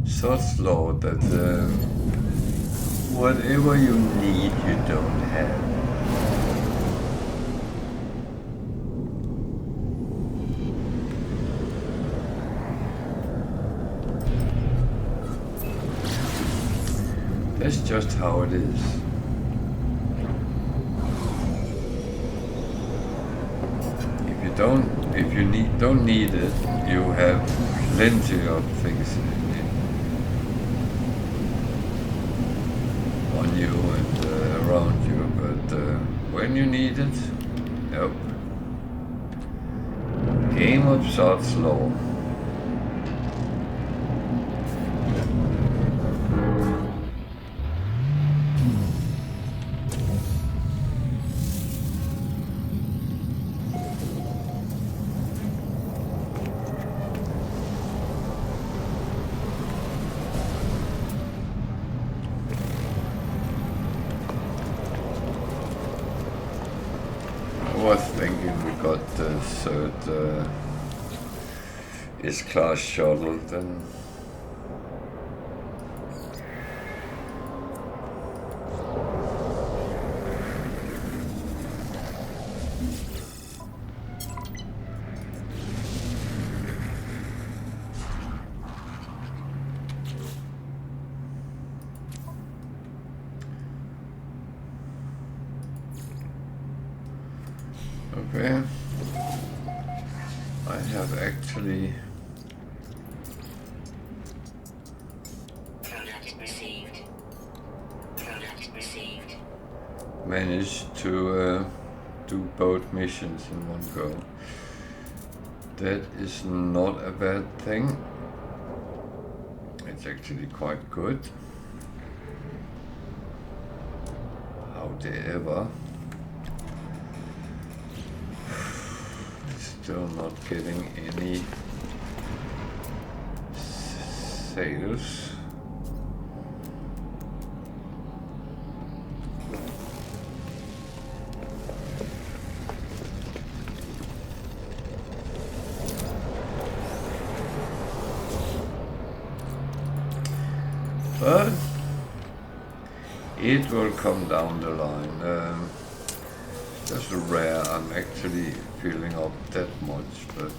so slow that whatever you need, you don't have. That's just how it is. If you don't need it, you have plenty of things on you and around you, but when you need it, nope. Game of Sod's Law. I was thinking we got the third S-class shuttle then. Okay, I have actually managed to do both missions in one go. That is not a bad thing. It's actually quite good. However, still not getting any sales. But it will come down the line. Just rare I'm actually filling up that much, but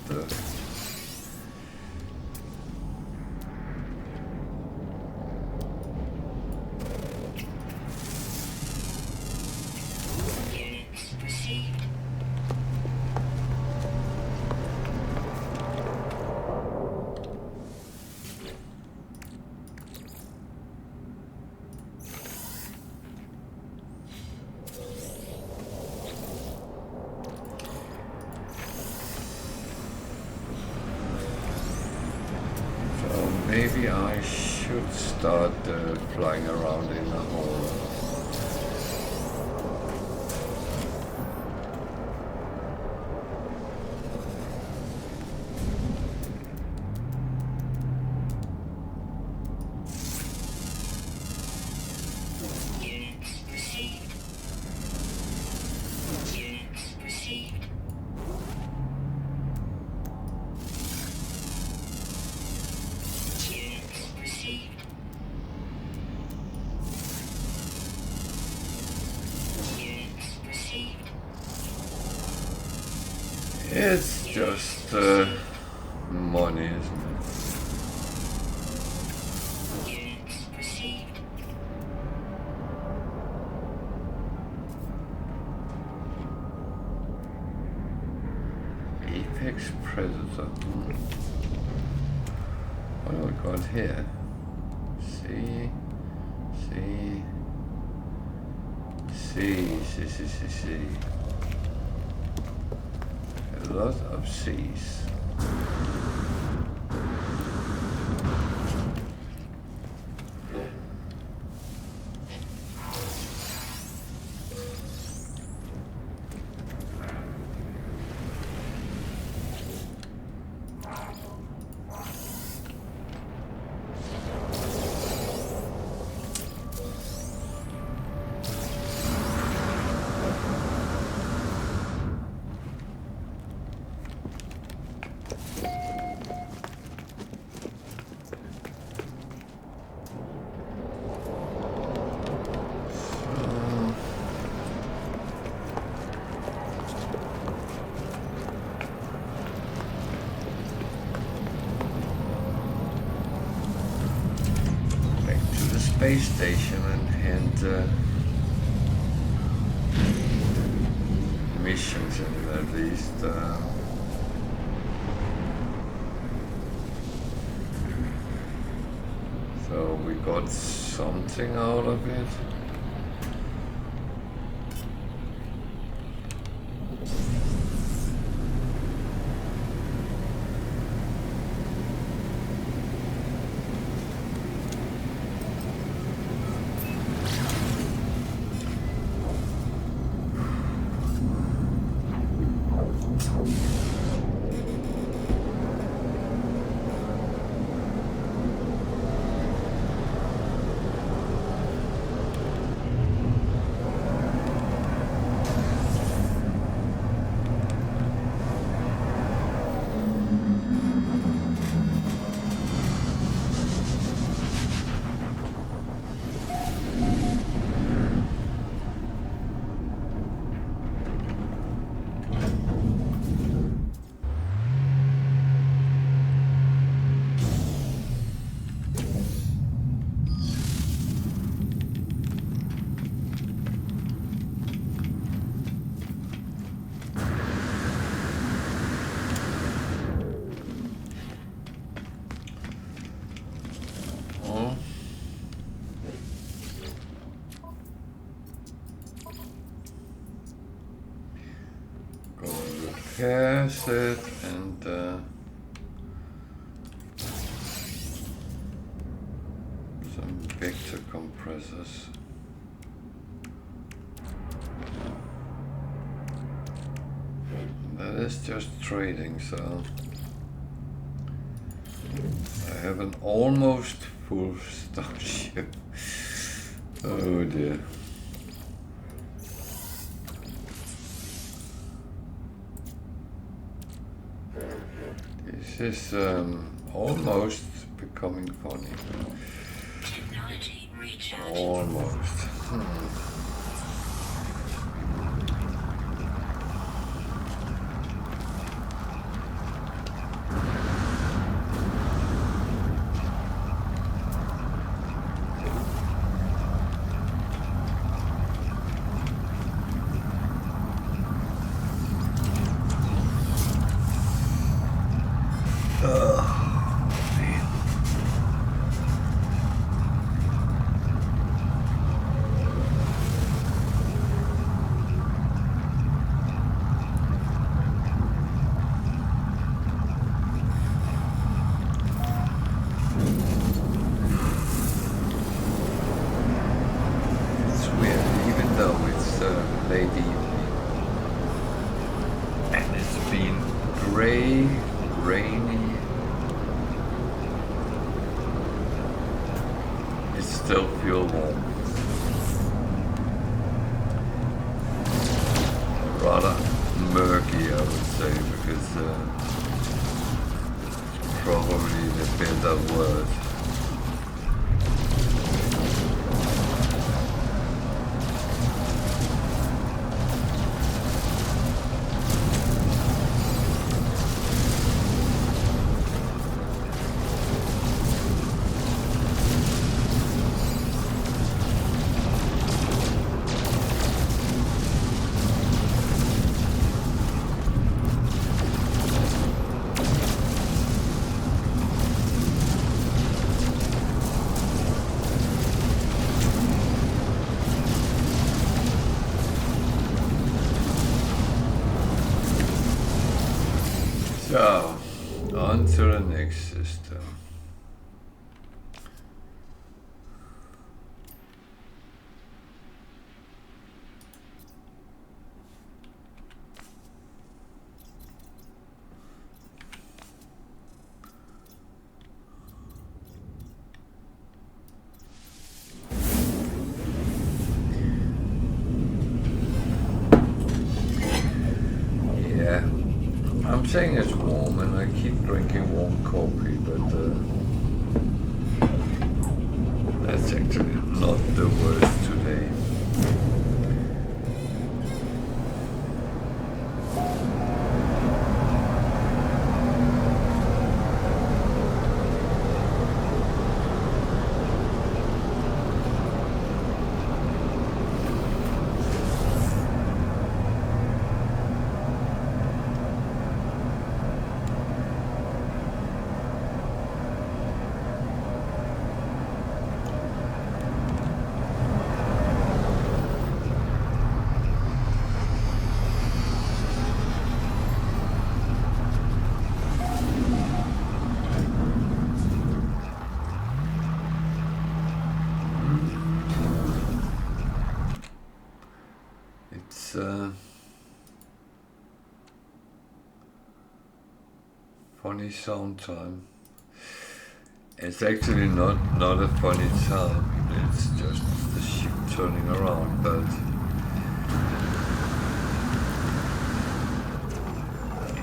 maybe I should start flying around in a hole. It's just money, isn't it? Apex Predator. What do we got here? See. A lot of C's. space station and hand missions in at least. So we got something out of it. Repairs it and some vector compressors. That is just trading, so I have an almost full starship. Oh dear. This is almost becoming funny. Technology recharge. Almost. So, on to the next system. I'm saying it's warm and I keep drinking warm coffee, but that's actually not the worst today. funny sound time. It's actually not a funny sound, it's just the ship turning around, but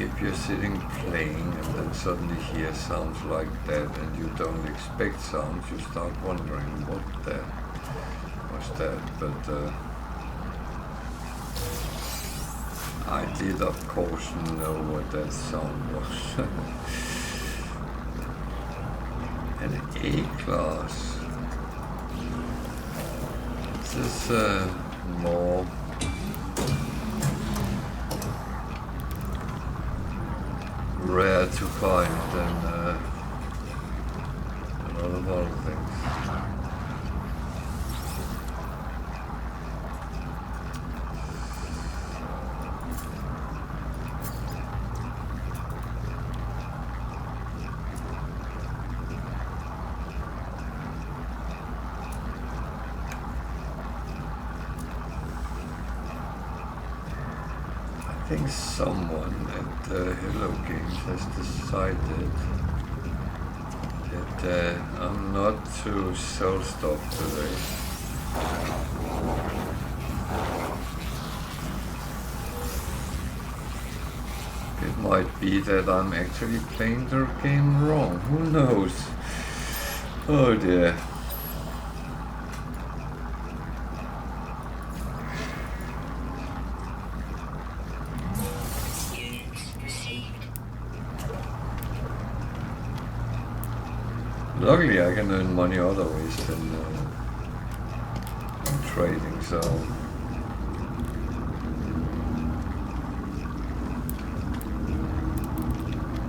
if you're sitting playing and then suddenly hear sounds like that and you don't expect sounds, you start wondering what the was that, but I did of course know what that sound was. An A-class. This is more rare to find than a lot of other things. I think someone at Hello Games has decided that I'm not to sell stuff today. It might be that I'm actually playing their game wrong. Who knows? Oh dear. Luckily I can earn money other ways than trading, so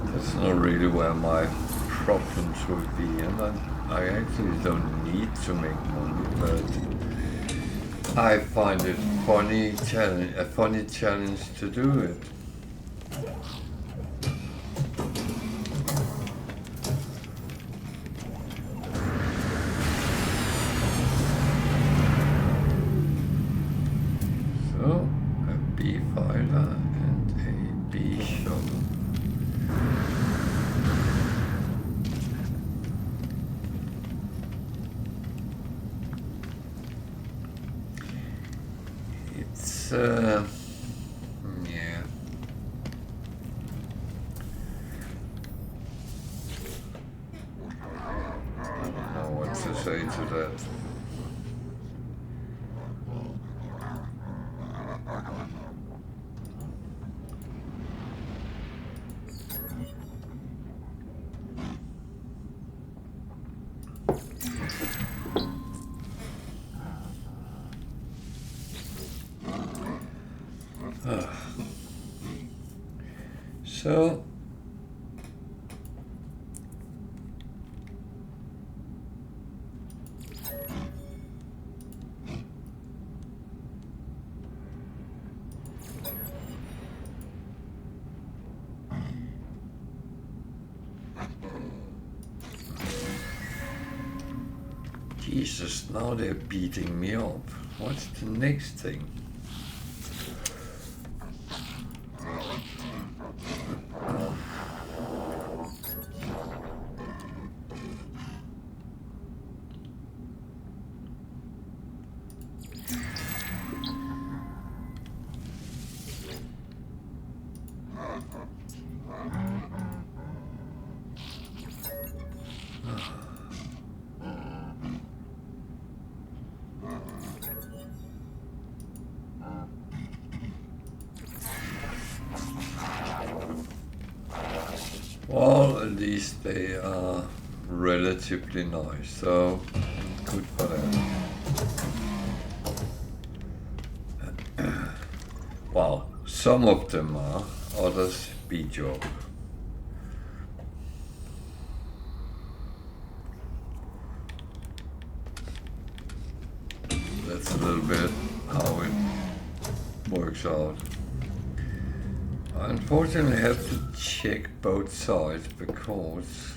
that's not really where my problems would be, and I actually don't need to make money, but I find it a funny challenge to do it. Yeah. I don't know what to say to that. So Jesus, now they're beating me up. What's the next thing? Well, at least they are relatively nice, so good for them. Well, some of them are, others beat you up. That's a little bit how it works out. I unfortunately have to check both sides because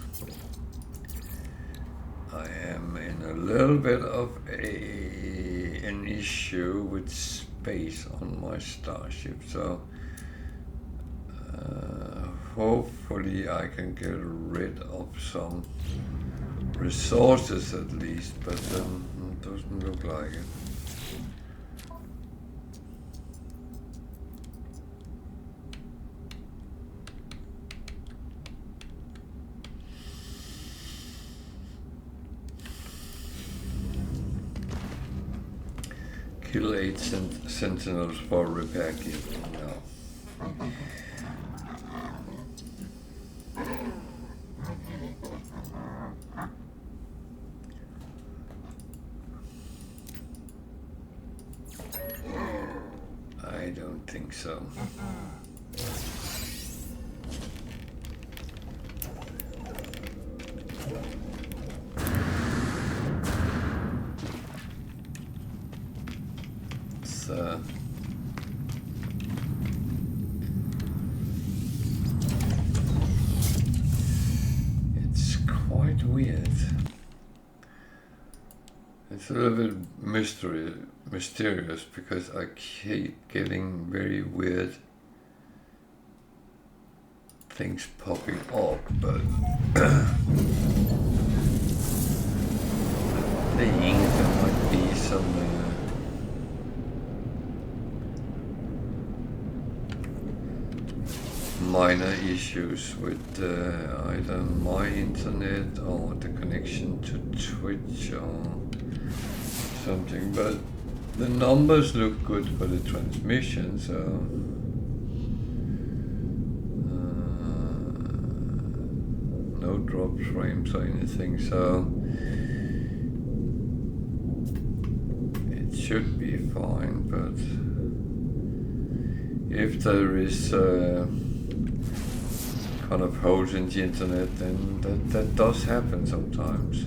I am in a little bit of an issue with space on my starship, so Hopefully I can get rid of some resources at least, but it doesn't look like it. Kill 8 sentinels for repair kit. No. I don't think so. It's quite weird. It's a little bit mysterious because I keep getting very weird things popping up, but I think there might be some minor issues with either my internet or the connection to Twitch or something, but the numbers look good for the transmission, so no drop frames or anything, so it should be fine. But if there is kind of holes in the internet, then that does happen sometimes.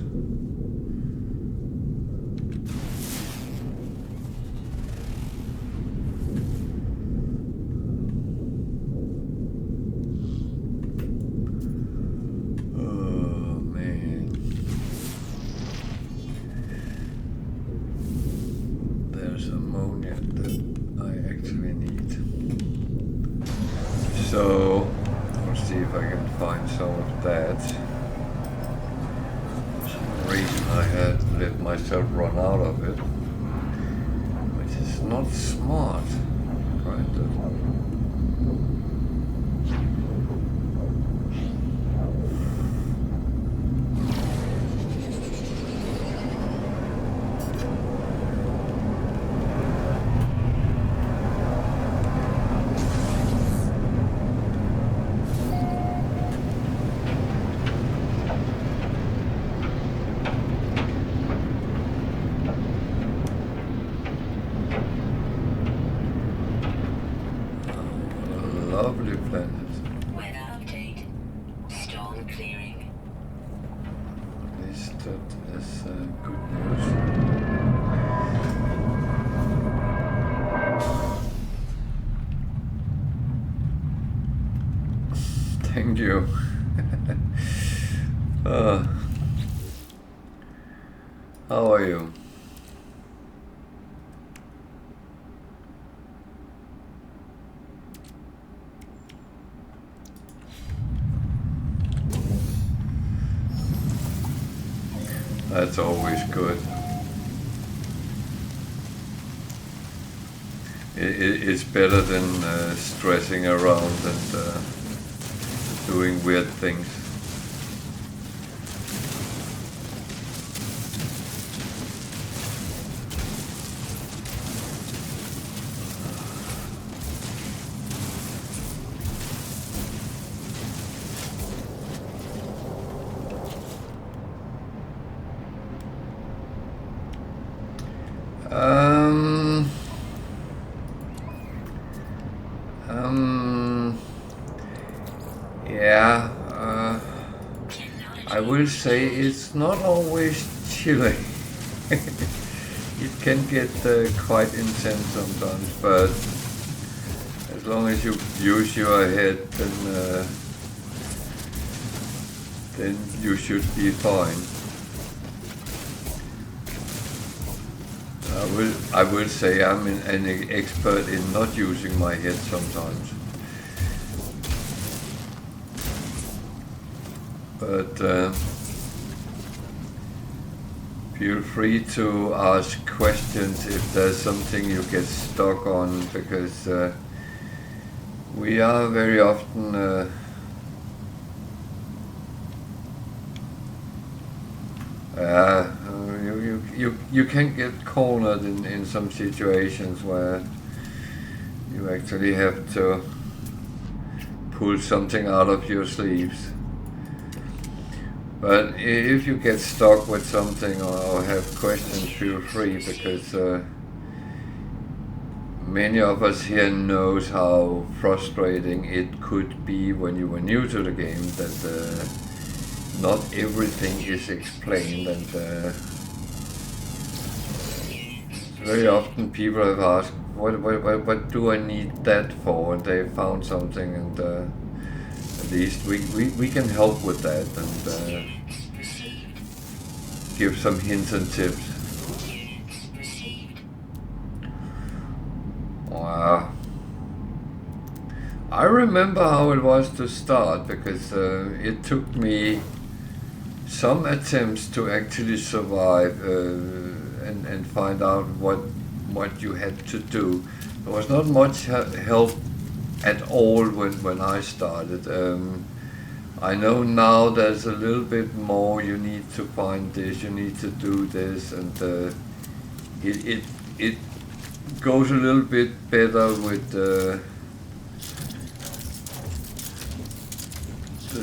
Run out of it, which is not smart, granted. Lovely planet. Weather update. Storm clearing. At least that is good news. Thank you. How are you? That's always good. It's better than stressing around and doing weird things. Yeah, I will say it's not always chilly. It can get quite intense sometimes, but as long as you use your head, then you should be fine. I will say I'm an expert in not using my head sometimes. but feel free to ask questions if there's something you get stuck on, because we are very often you can get cornered in some situations where you actually have to pull something out of your sleeves. But if you get stuck with something or have questions, feel free, because many of us here knows how frustrating it could be when you were new to the game, that not everything is explained, and very often people have asked, what do I need that for? And they found something, and at least we can help with that and give some hints and tips. Wow. I remember how it was to start, because it took me some attempts to actually survive and find out what you had to do. There was not much help at all when I started. I know now there's a little bit more. You need to find this, you need to do this, and it goes a little bit better with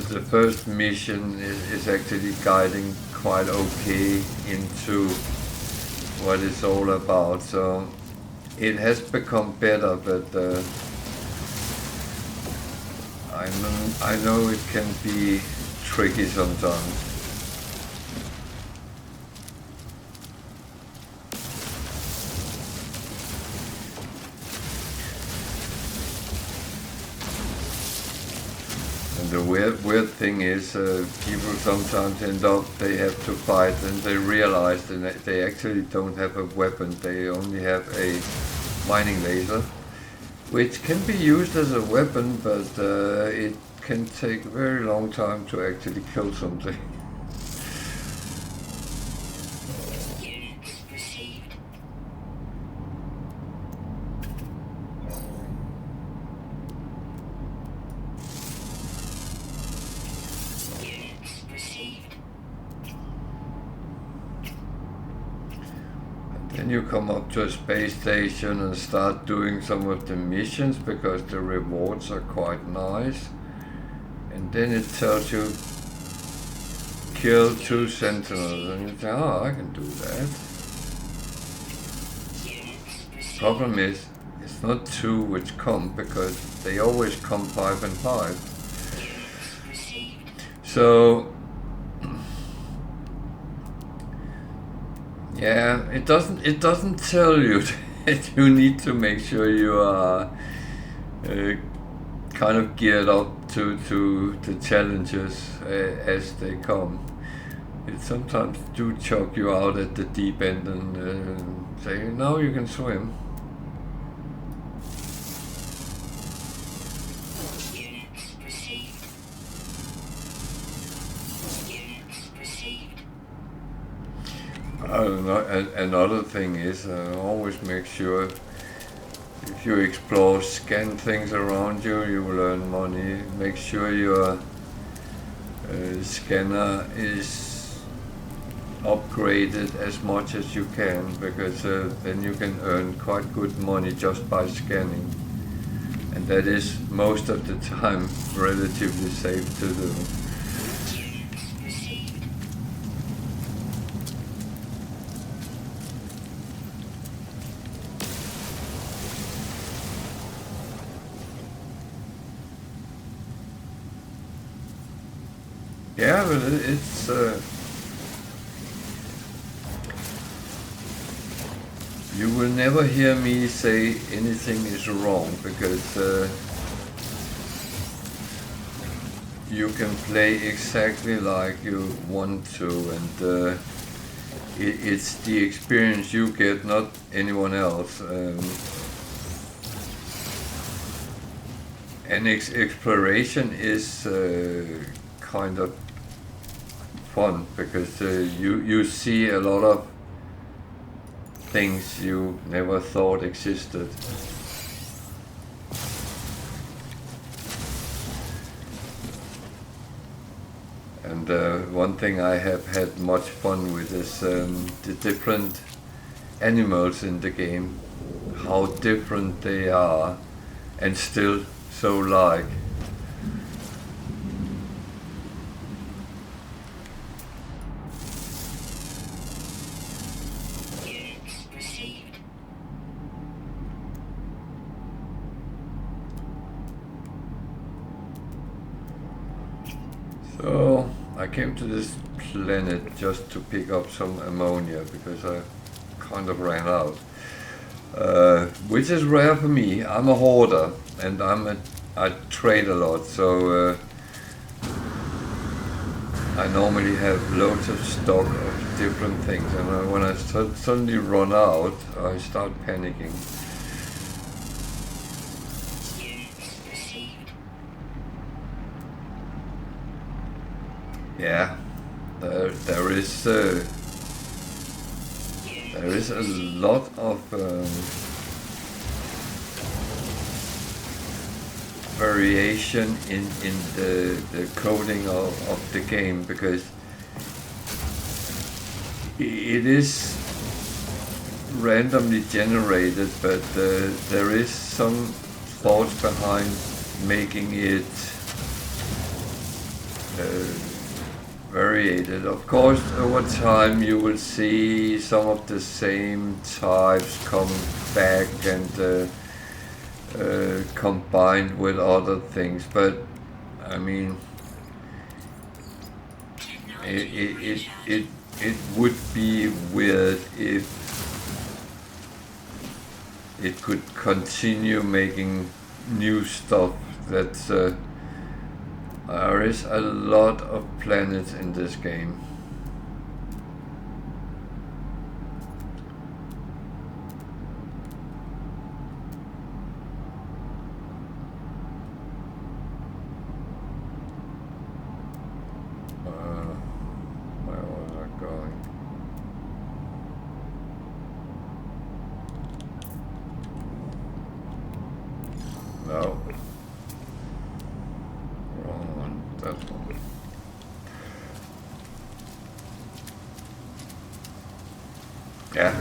the first mission is actually guiding quite okay into what it's all about. So it has become better, but I know it can be tricky sometimes. And the weird thing is, people sometimes end up, they have to fight, and they realize that they actually don't have a weapon, they only have a mining laser, which can be used as a weapon, but it can take a very long time to actually kill something. Then you come up to a space station and start doing some of the missions, because the rewards are quite nice. And then it tells you kill 2 sentinels, and you say, oh, I can do that. Problem is, it's not 2 which come, because they always come 5 and 5. So yeah, it doesn't tell you that you need to make sure you are kind of geared up to the challenges as they come. It sometimes do chuck you out at the deep end and say, now you can swim. Another thing is, always make sure if you explore, scan things around you, you will earn money. Make sure your scanner is upgraded as much as you can, because then you can earn quite good money just by scanning. And that is most of the time relatively safe to do. Yeah, but it's you will never hear me say anything is wrong, because you can play exactly like you want to, and it's the experience you get, not anyone else. And exploration is kind of fun because you see a lot of things you never thought existed. And one thing I have had much fun with is the different animals in the game, how different they are and still so like. Units received. So I came to this planet just to pick up some ammonia because I kind of ran out, which is rare for me. I'm a hoarder and I trade a lot, so I normally have loads of stock of different things, and when I suddenly run out, I start panicking. Units received. Yeah, there is a lot of variation in the coding of the game, because it is randomly generated, but there is some thoughts behind making it variated. Of course, over time you will see some of the same types come back and combined with other things, but I mean, it would be weird if it could continue making new stuff. That's there is a lot of planets in this game. Where was I going? No. Wrong one. That one. Yeah.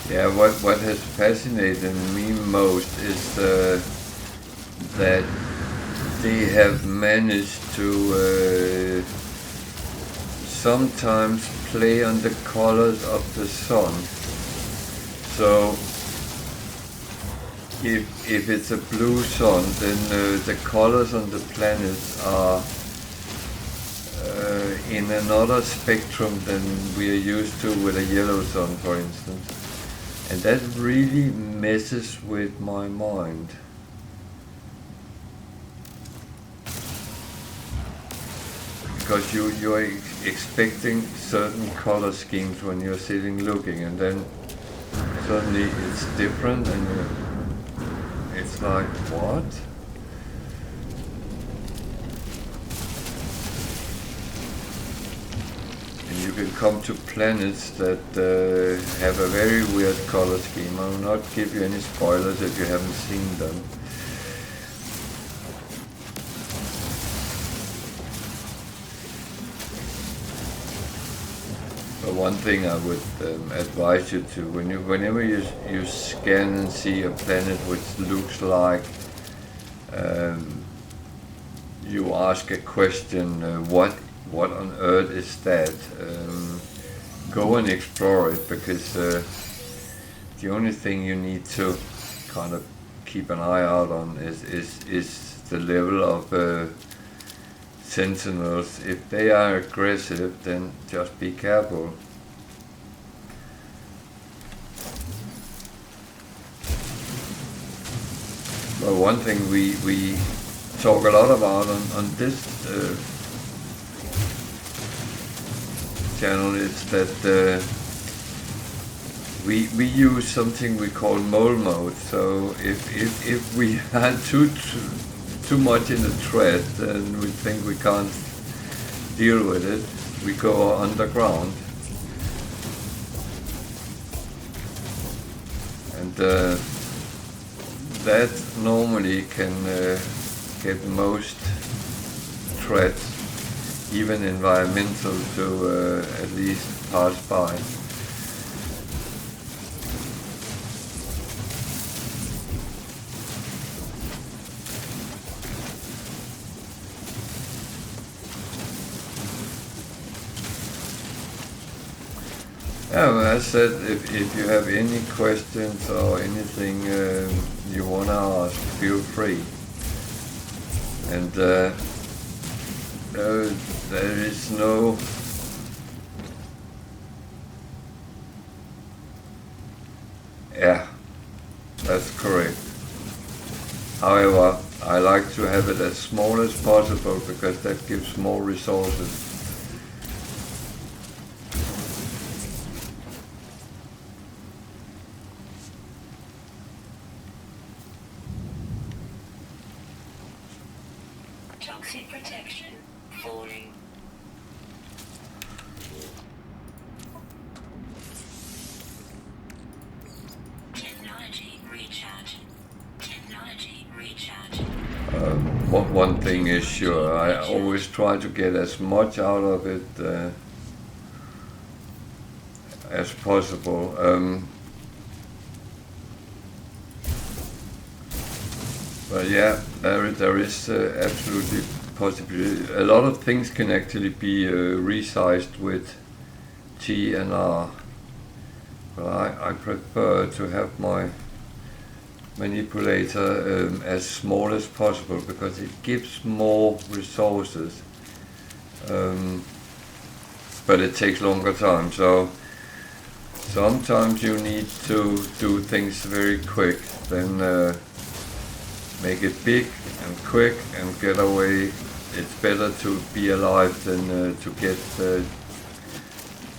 Yeah, what has fascinated me most is that they have managed to sometimes play on the colors of the sun. So if it's a blue sun, then the colors on the planets are in another spectrum than we are used to with a yellow sun, for instance. And that really messes with my mind. Because you're expecting certain color schemes when you're sitting looking, and then suddenly it's different, and it's like, what? And you can come to planets that have a very weird color scheme. I will not give you any spoilers if you haven't seen them. But one thing I would advise you to, whenever you scan and see a planet which looks like, you ask a question, what on earth is that? Go and explore it, because the only thing you need to kind of keep an eye out on is the level of sentinels. If they are aggressive, then just be careful. But one thing we talk a lot about on this channel is that we use something we call mole mode. So if we had too much in the thread and we think we can't deal with it, we go underground. And that normally can get most threats, even environmental, to at least pass by. Yeah, well, as I said, if you have any questions or anything you want to ask, feel free. And there is no yeah, that's correct. However, I like to have it as small as possible because that gives more resources. Toxic protection falling. Technology recharge. Technology recharge. One thing is sure, I always try to get as much out of it as possible. But yeah, there is absolutely possibility. A lot of things can actually be resized with T and R. But I prefer to have my manipulator as small as possible because it gives more resources. But it takes longer time. So sometimes you need to do things very quick. Then make it big and quick and get away. It's better to be alive than to get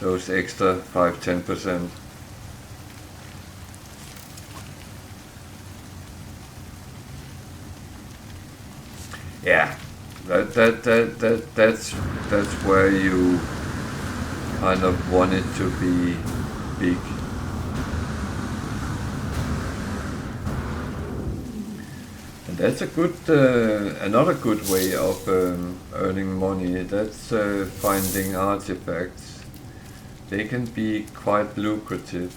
those extra 5-10%. Yeah, that's where you kind of want it to be big. That's a good, another good way of earning money. That's finding artifacts. They can be quite lucrative.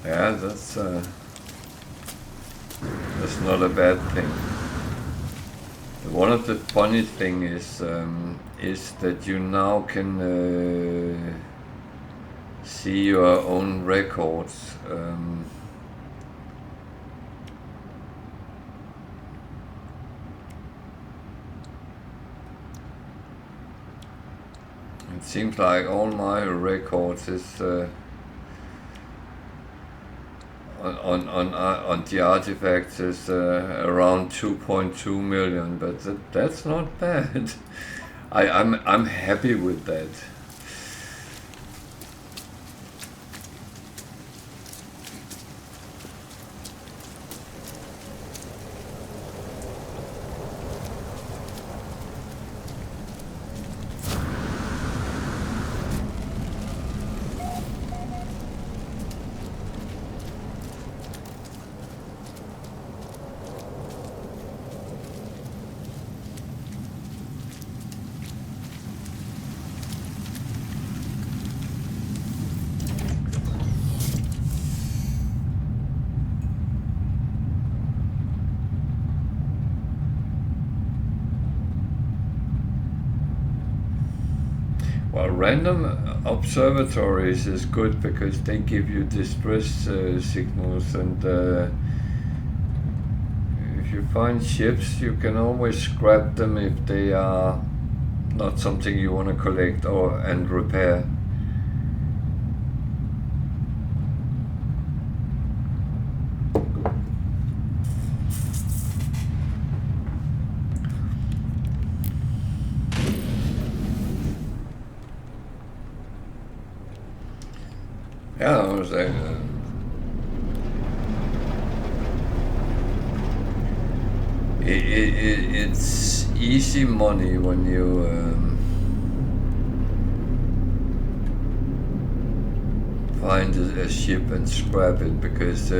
Yeah, that's not a bad thing. One of the funny thing is that you now can see your own records. It seems like all my records is on the artifacts is around 2.2 million, but that's not bad. I'm happy with that. Well, random observatories is good because they give you distress signals, and if you find ships, you can always scrap them if they are not something you want to collect or and repair. Yeah, I was it's easy money when you find a ship and scrap it, because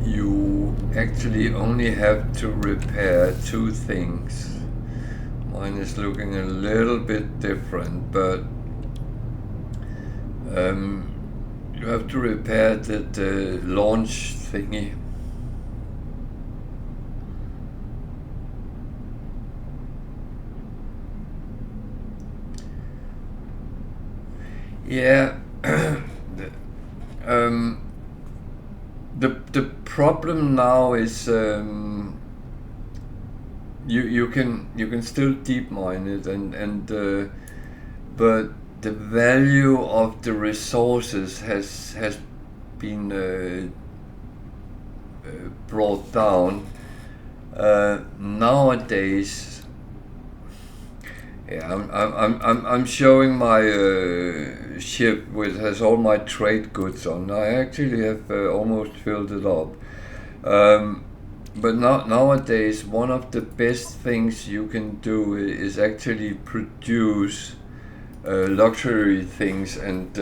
you actually only have to repair 2 things. Mine is looking a little bit different, but you have to repair the launch thingy. Yeah. The problem now is you can still deep mine it, and but the value of the resources has been brought down nowadays. Yeah, I'm showing my ship which has all my trade goods on. I actually have almost filled it up. But nowadays, one of the best things you can do is actually produce luxury things, and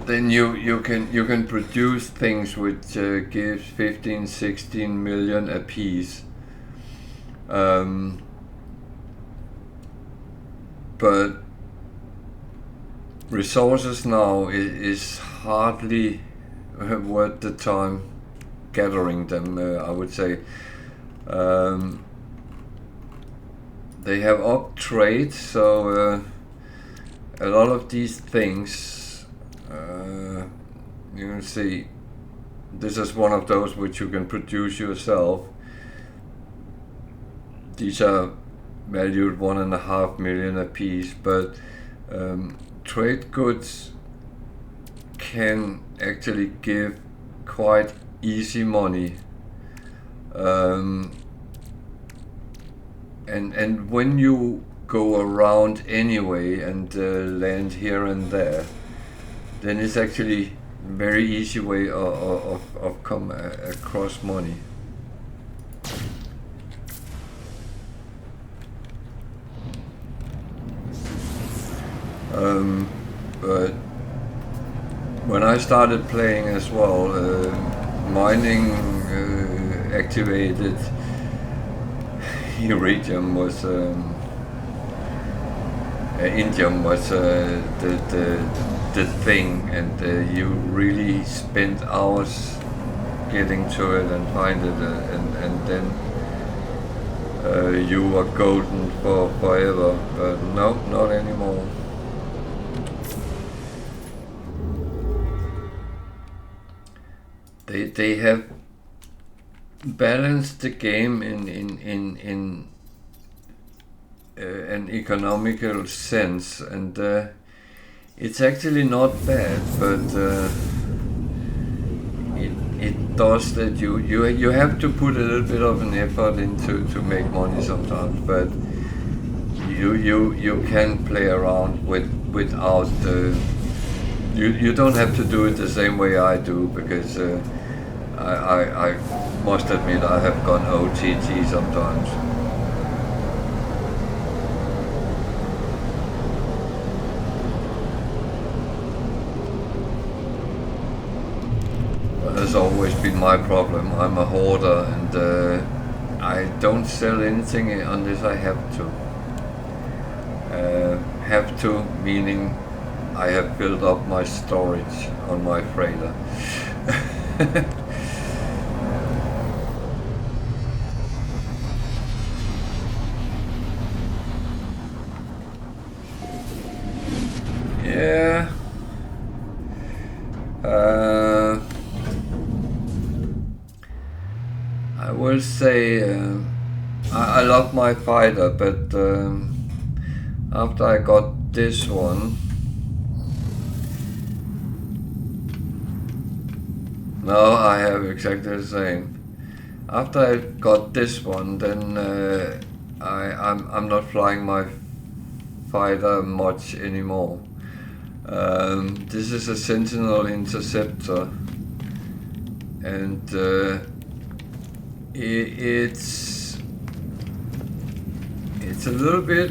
then you can produce things which gives 15-16 million a piece. But resources now is hardly worth the time gathering them, I would say. They have up trade, so a lot of these things, you can see, this is one of those which you can produce yourself. These are valued 1.5 million a piece, but trade goods can actually give quite easy money. And when you go around anyway and land here and there, then it's actually very easy way of come across money. But when I started playing as well, mining activated iridium was indium was the thing, and you really spent hours getting to it and find it, and then you were golden for forever. But no, not anymore. They have balanced the game in an economical sense, and it's actually not bad, but it does that you have to put a little bit of an effort into to make money sometimes, but you can play around without you don't have to do it the same way I do, because I must admit I have gone OTT sometimes. Has always been my problem. I'm a hoarder, and I don't sell anything unless I have to. Have to meaning I have built up my storage on my freighter. Yeah. I will say I love my fighter, but after I got this one, no, I have exactly the same. After I got this one, then I'm not flying my fighter much anymore. This is a Sentinel Interceptor, and it's a little bit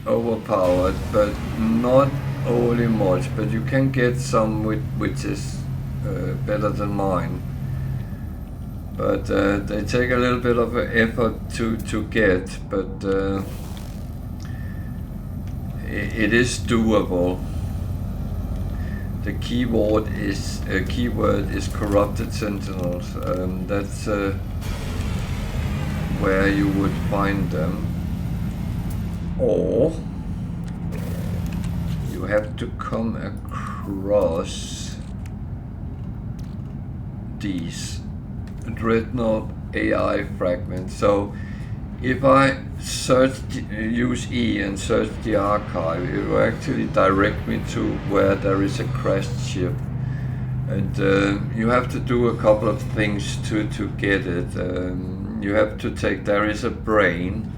overpowered, but not overly much. But you can get some which is better than mine. But they take a little bit of effort to get, but it is doable. The keyword is corrupted sentinels. That's where you would find them, or you have to come across these Dreadnought AI fragments. So if I use E and search the archive, it will actually direct me to where there is a crashed ship, and you have to do a couple of things to get it. You have to take, there is a brain,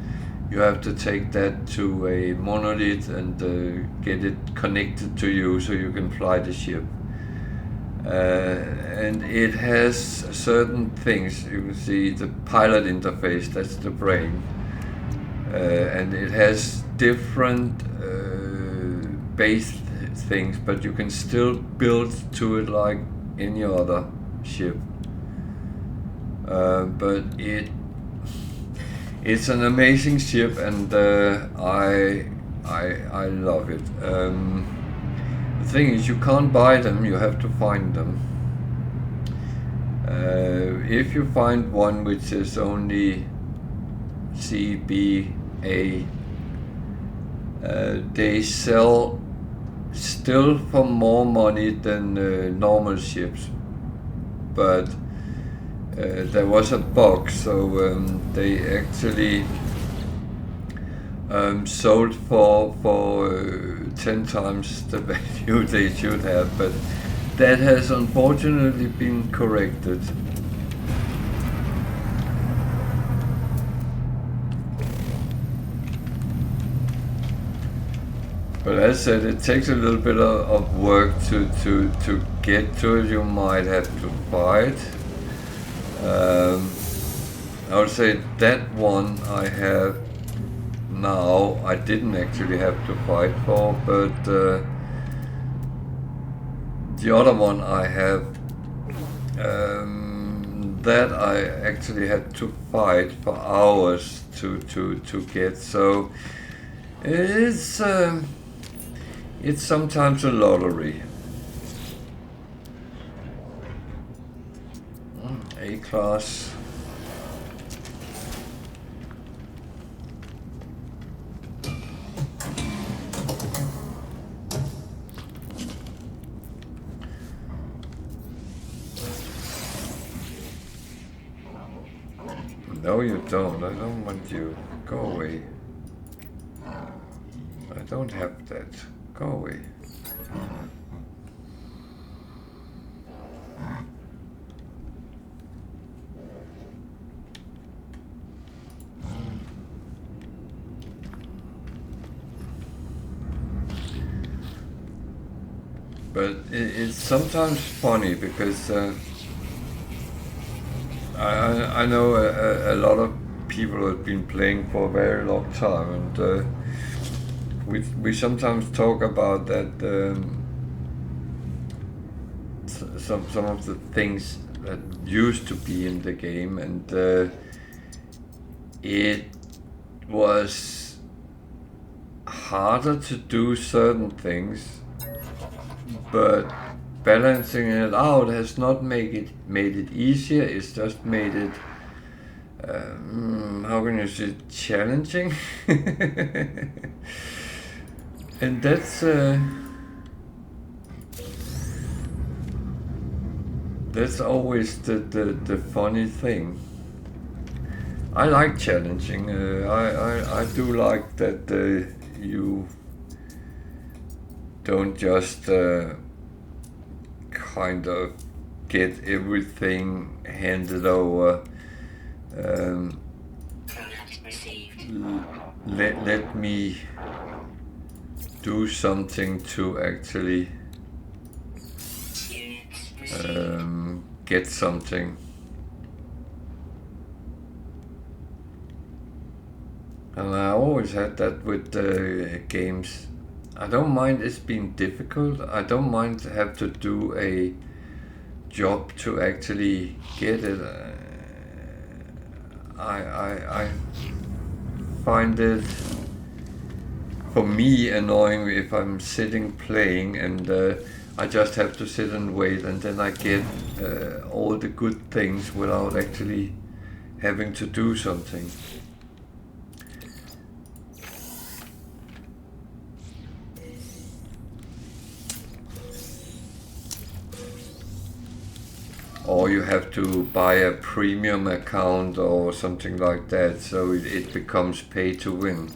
you have to take that to a monolith and get it connected to you so you can fly the ship. And it has certain things. You can see the pilot interface, that's the brain, and it has different base things, but you can still build to it like any other ship. But it's an amazing ship, and I love it. The thing is, you can't buy them, you have to find them. If you find one which is only C, B, A, they sell still for more money than normal ships, but there was a bug, so they actually sold for 10 times the value they should have, but that has unfortunately been corrected. But as I said, it takes a little bit of work to get to it. You might have to fight. I would say that one I have now, I didn't actually have to fight for, but the other one I have, that I actually had to fight for hours to get. So it's sometimes a lottery. A-class. No, you don't. I don't want you. Go away. I don't have that. Go away. But it's sometimes funny because I know a lot of people have been playing for a very long time, and we sometimes talk about that some of the things that used to be in the game, and it was harder to do certain things, but balancing it out has not made it easier. It's just made it how can you say, challenging. And that's that's always the funny thing. I like challenging. I do like that you don't just kind of get everything handed over. Product received. Let me do something to actually Units received. get something. And I always had that with games. I don't mind it's been difficult. I don't mind to have to do a job to actually get it. I find it, for me, annoying if I'm sitting playing and I just have to sit and wait, and then I get all the good things without actually having to do something. Or you have to buy a premium account or something like that, so it becomes pay to win.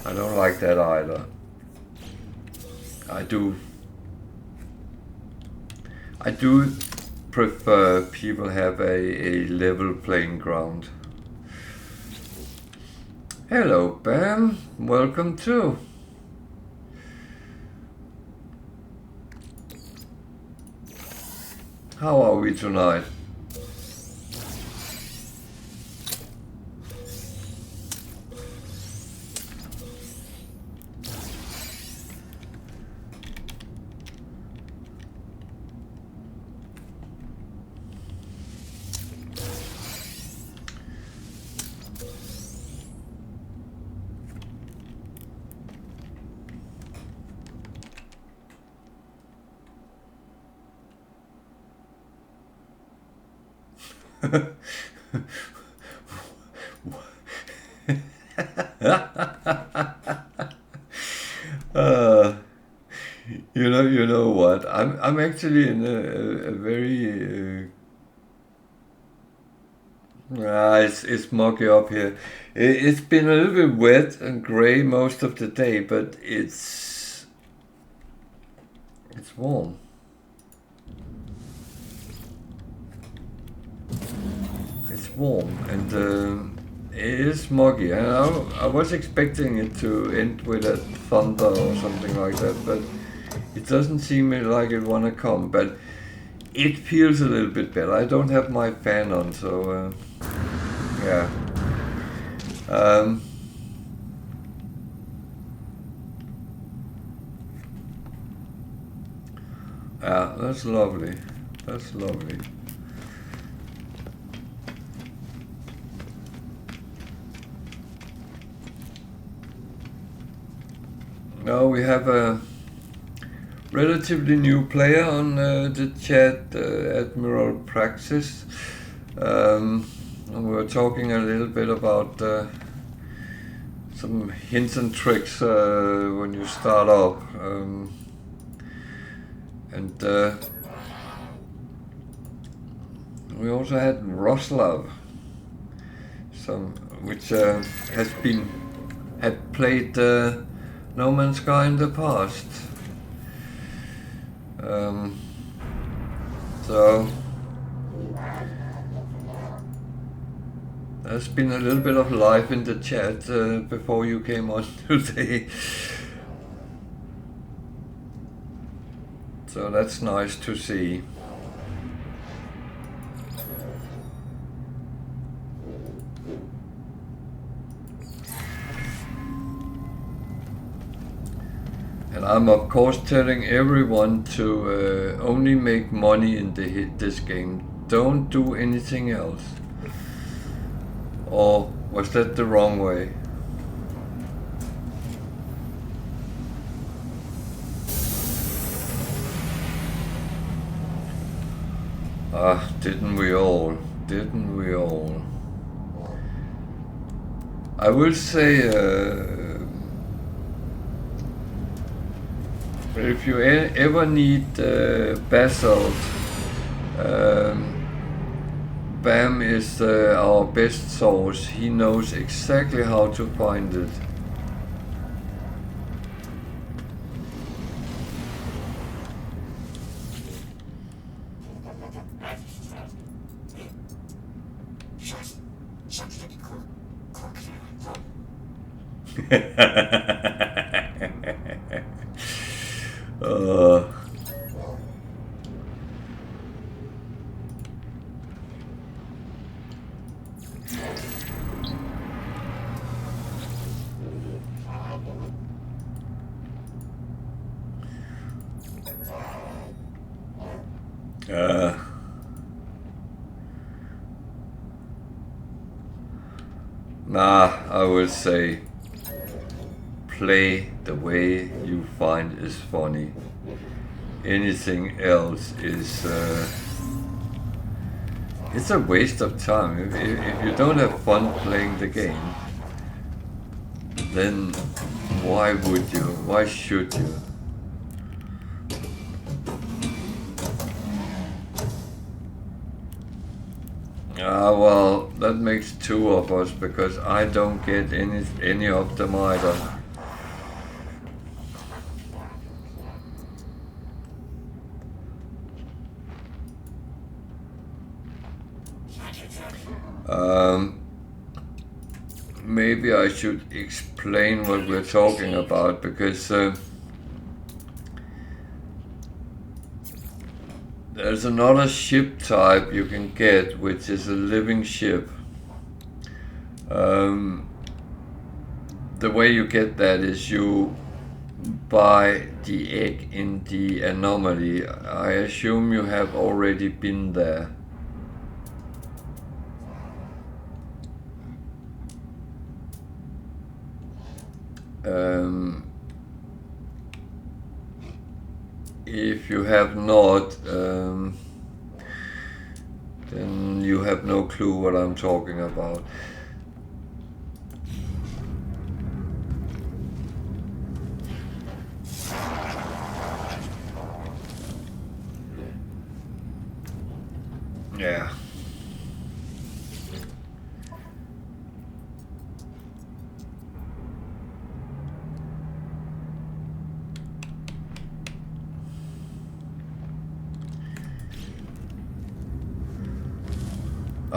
I don't like that either. I do prefer people have a level playing ground. Hello, Bam. Welcome too. How are we tonight? You know what? I'm actually in a very it's muggy up here. It's been a little bit wet and gray most of the day, but it's warm. It's warm and it is muggy. And I was expecting it to end with a thunder or something like that, but it doesn't seem like it wanna come. But it feels a little bit better. I don't have my fan on, so yeah. Yeah, that's lovely. That's lovely. Now we have a relatively new player on the chat, Admiral Praxis. And we were talking a little bit about some hints and tricks when you start up. And we also had Roslav, which had played No Man's Sky in the past. So there's been a little bit of life in the chat before you came on today. So that's nice to see. And I'm of course telling everyone to only make money in this game. Don't do anything else. Or was that the wrong way? Didn't we all? Didn't we all? I will say, if you ever need basalt, Bam is our best source. He knows exactly how to find it. uh, nah, I would say play the way you find is funny. Anything else is it's a waste of time. If you don't have fun playing the game, then why would you? Why should you? Well, that makes two of us because I don't get any of them either. Maybe I should explain what we're talking about because there's another ship type you can get, which is a living ship. The way you get that is you buy the egg in the anomaly. I assume you have already been there. If you have not, then you have no clue what I'm talking about. Yeah.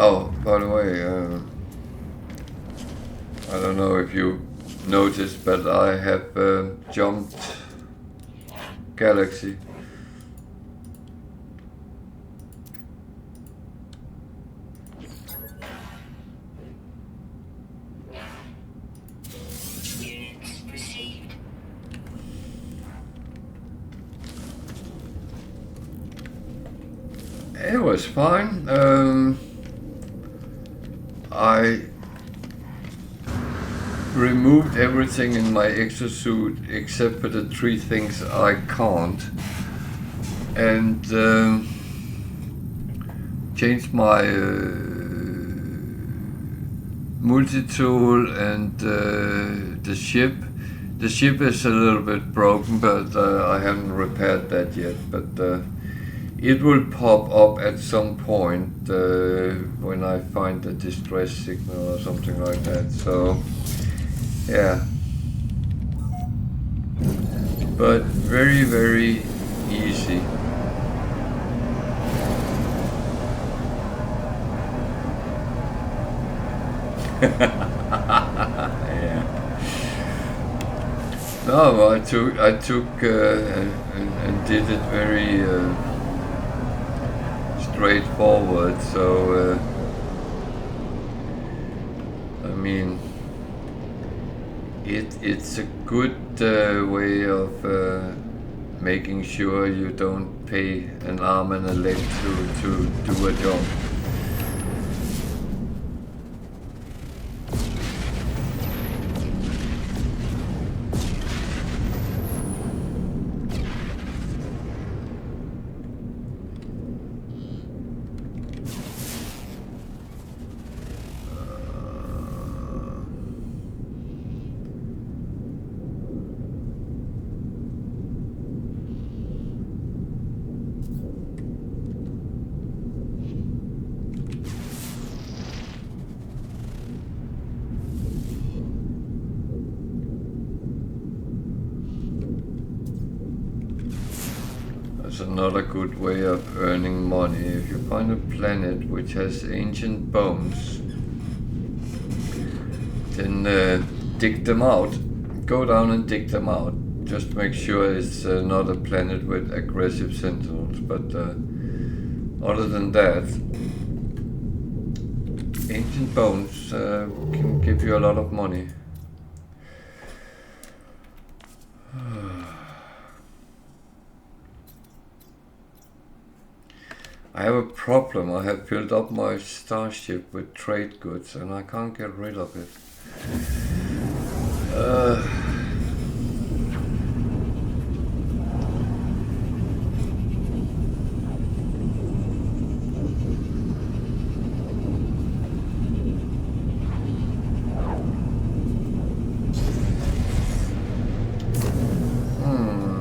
Oh, by the way, I don't know if you noticed, but I have jumped Galaxy. Units received. It was fine. I removed everything in my exosuit except for the 3 things I can't, and changed my multi-tool and the ship. The ship is a little bit broken, but I haven't repaired that yet. But it will pop up at some point when I find the distress signal or something like that. So, yeah. But very, very easy. Yeah. No, I took and did it very straightforward. So I mean, it's a good way of making sure you don't pay an arm and a leg to do a job. bones, another good way of earning money. If you find a planet which has ancient bones, then dig them out. Go down and dig them out. Just make sure it's not a planet with aggressive sentinels, but other than that, ancient bones can give you a lot of money. I have a problem. I have built up my starship with trade goods and I can't get rid of it.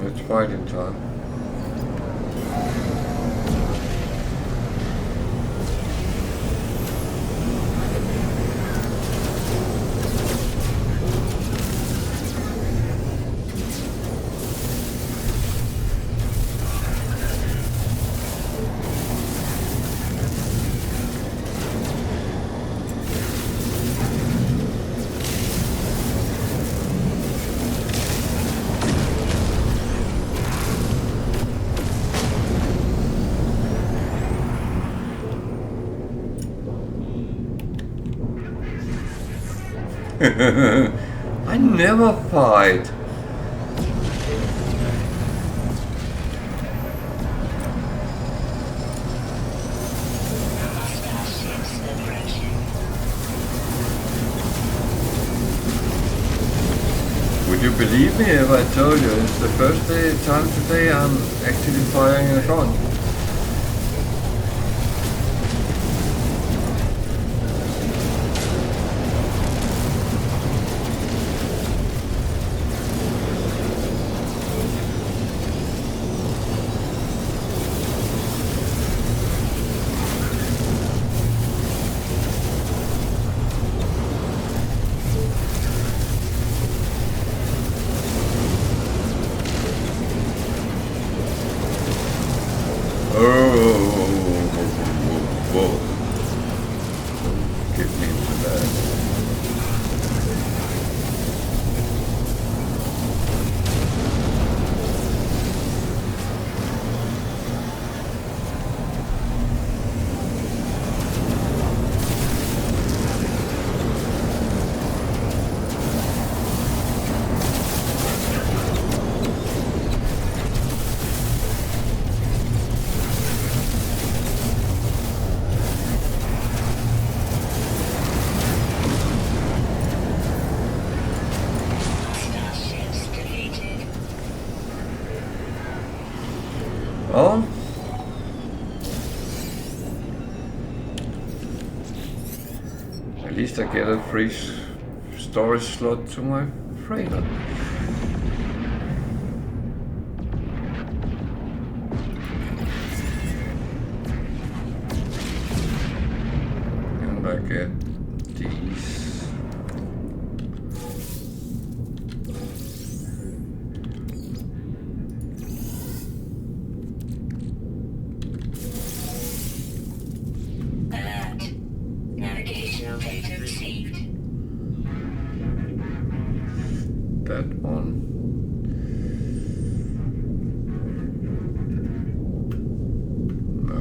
It's fighting time. I never fight. Would you believe me if I told you it's the first time today I'm actually firing a gun? Oh? At least I get a free storage slot to my freighter. And I get these. That one. No.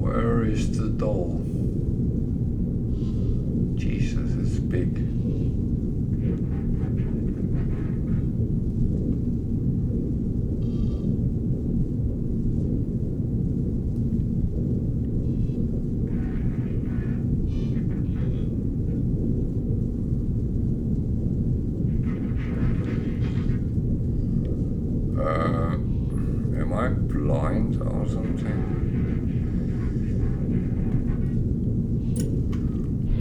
Where is the doll? Jesus, it's big. Am I blind or something?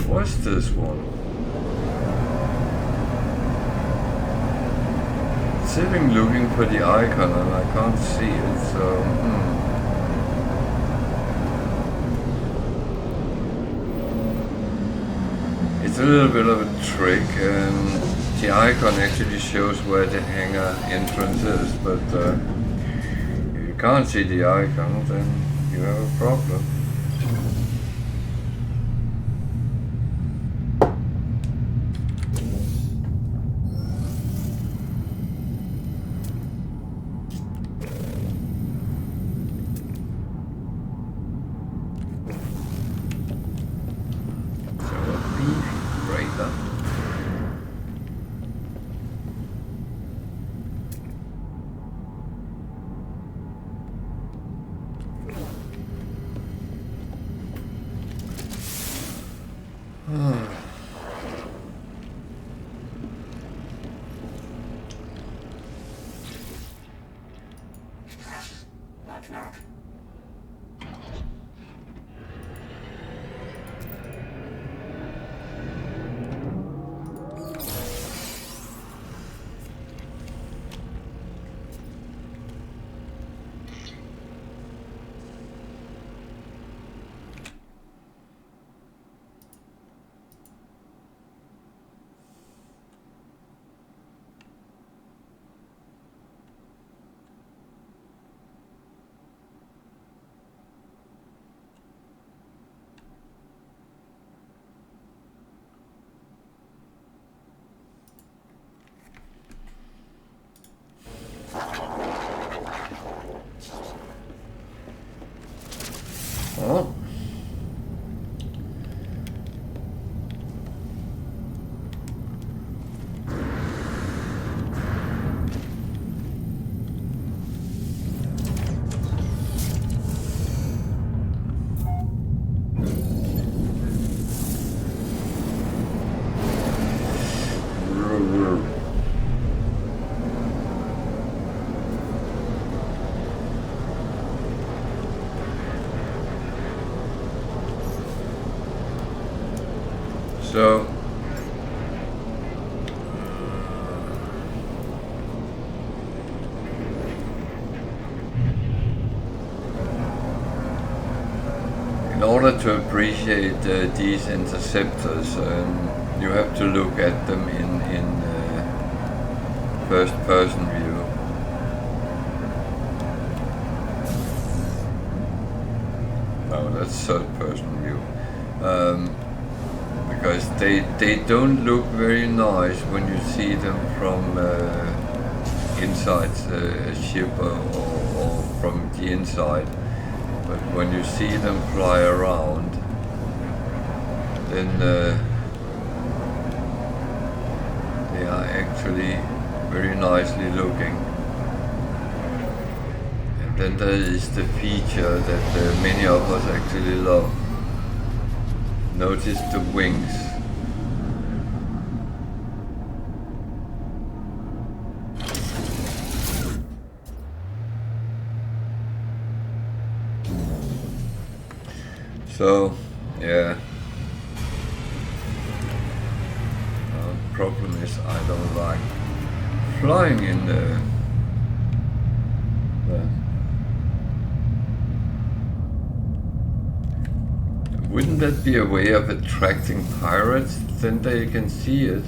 What's this one? sitting looking for the icon and I can't see it, so It's a little bit of a trick. The icon actually shows where the hangar entrance is, but if you can't see the icon, then you have a problem. Oh. So in order to appreciate these interceptors, you have to look at them in first-person view. Oh, that's third-person view. Because they don't look very nice when you see them from inside a ship or from the inside. But when you see them fly around, then they are actually very nicely looking. And then there is the feature that many of us actually love. Notice the wings. So, yeah. The problem is I don't like flying in the Wouldn't that be a way of attracting pirates? Then they can see it.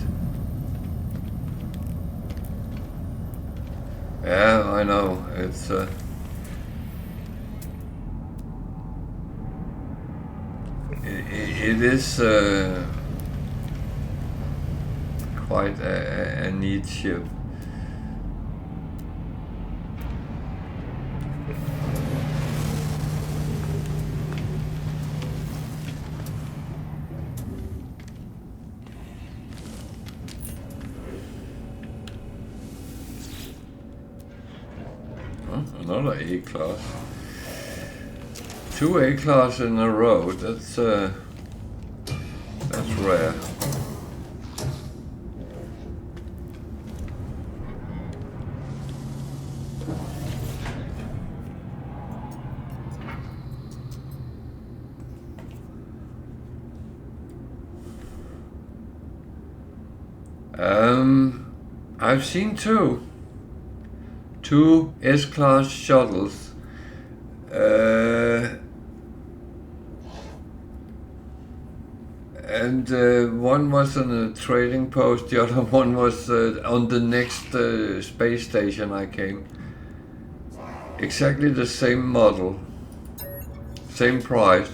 Yeah, I know. It's it is quite a neat ship. Another A-class. 2 A-class in a row, that's rare. I've seen 2. 2 S-class shuttles. And one was on a trading post, the other one was on the next space station I came. Exactly the same model, same price.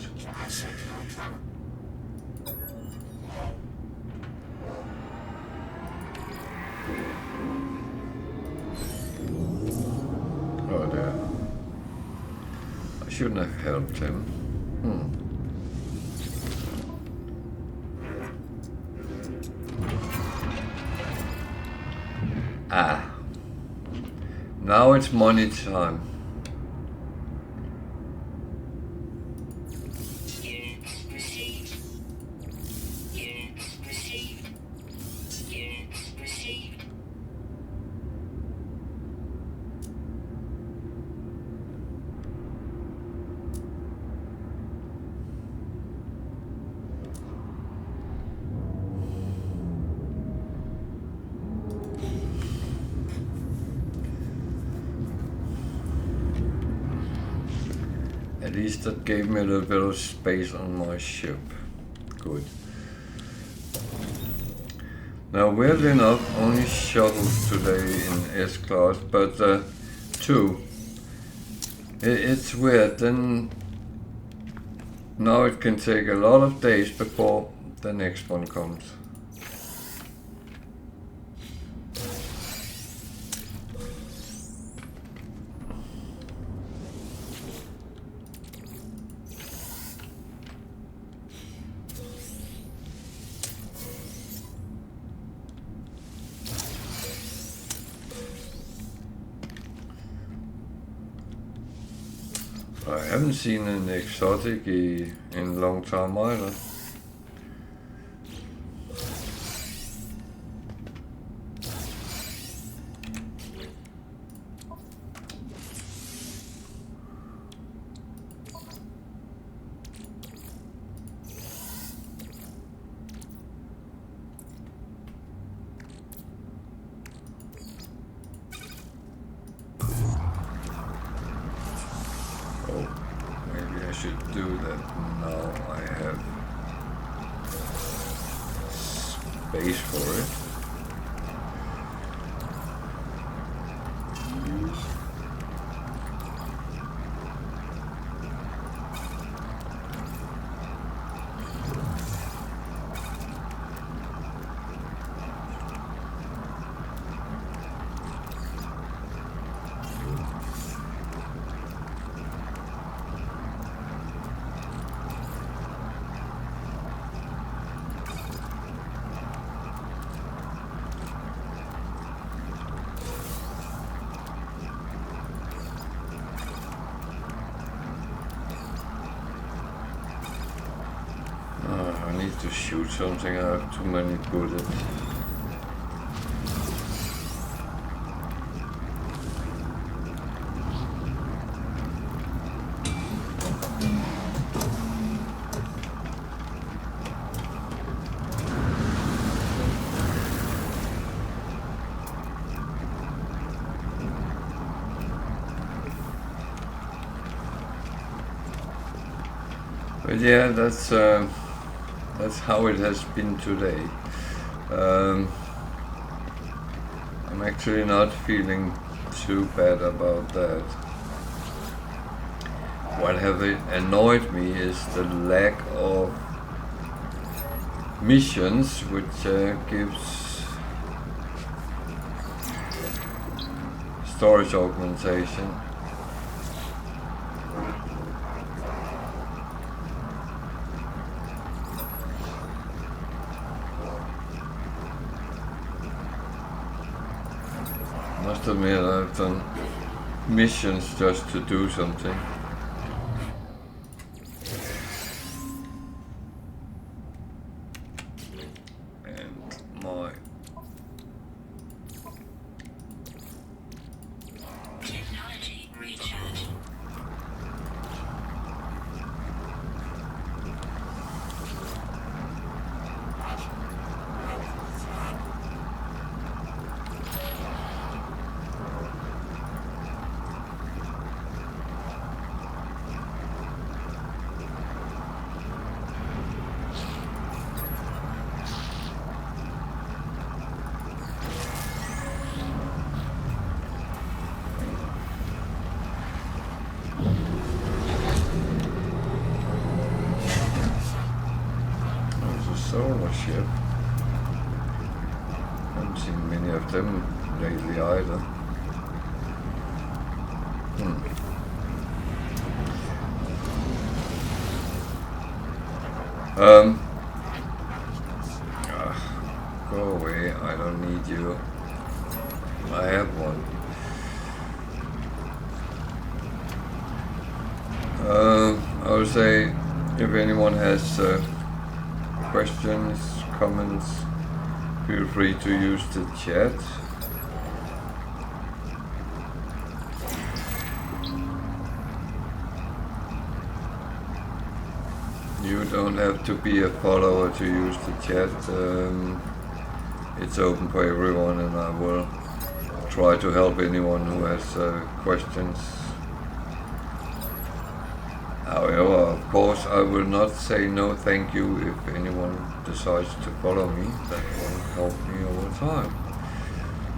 Oh there. I shouldn't have helped him. Ah. Now it's money time. Units received. Units received. Units received. At least that gave me a little bit of space on my ship. Good. Now, weirdly enough, only shuttles today in S-Class, but 2. It's weird. Then now it can take a lot of days before the next one comes. I haven't seen an exotic in a long time either. Maybe I should do that now I have space for it. I need to shoot something, I have too many bullets. But yeah, that's how it has been today. I'm actually not feeling too bad about that. What have annoyed me is the lack of missions, which gives storage augmentation. Must admit, I've done missions just to do something. And my Technology recharge. solar ship. Haven't seen many of them lately either. Go away, I don't need you. I have one. I would say if anyone has questions, comments, feel free to use the chat. You don't have to be a follower to use the chat. It's open for everyone, and I will try to help anyone who has questions. However, of course, I will not say no thank you if anyone decides to follow me. That will help me all the time.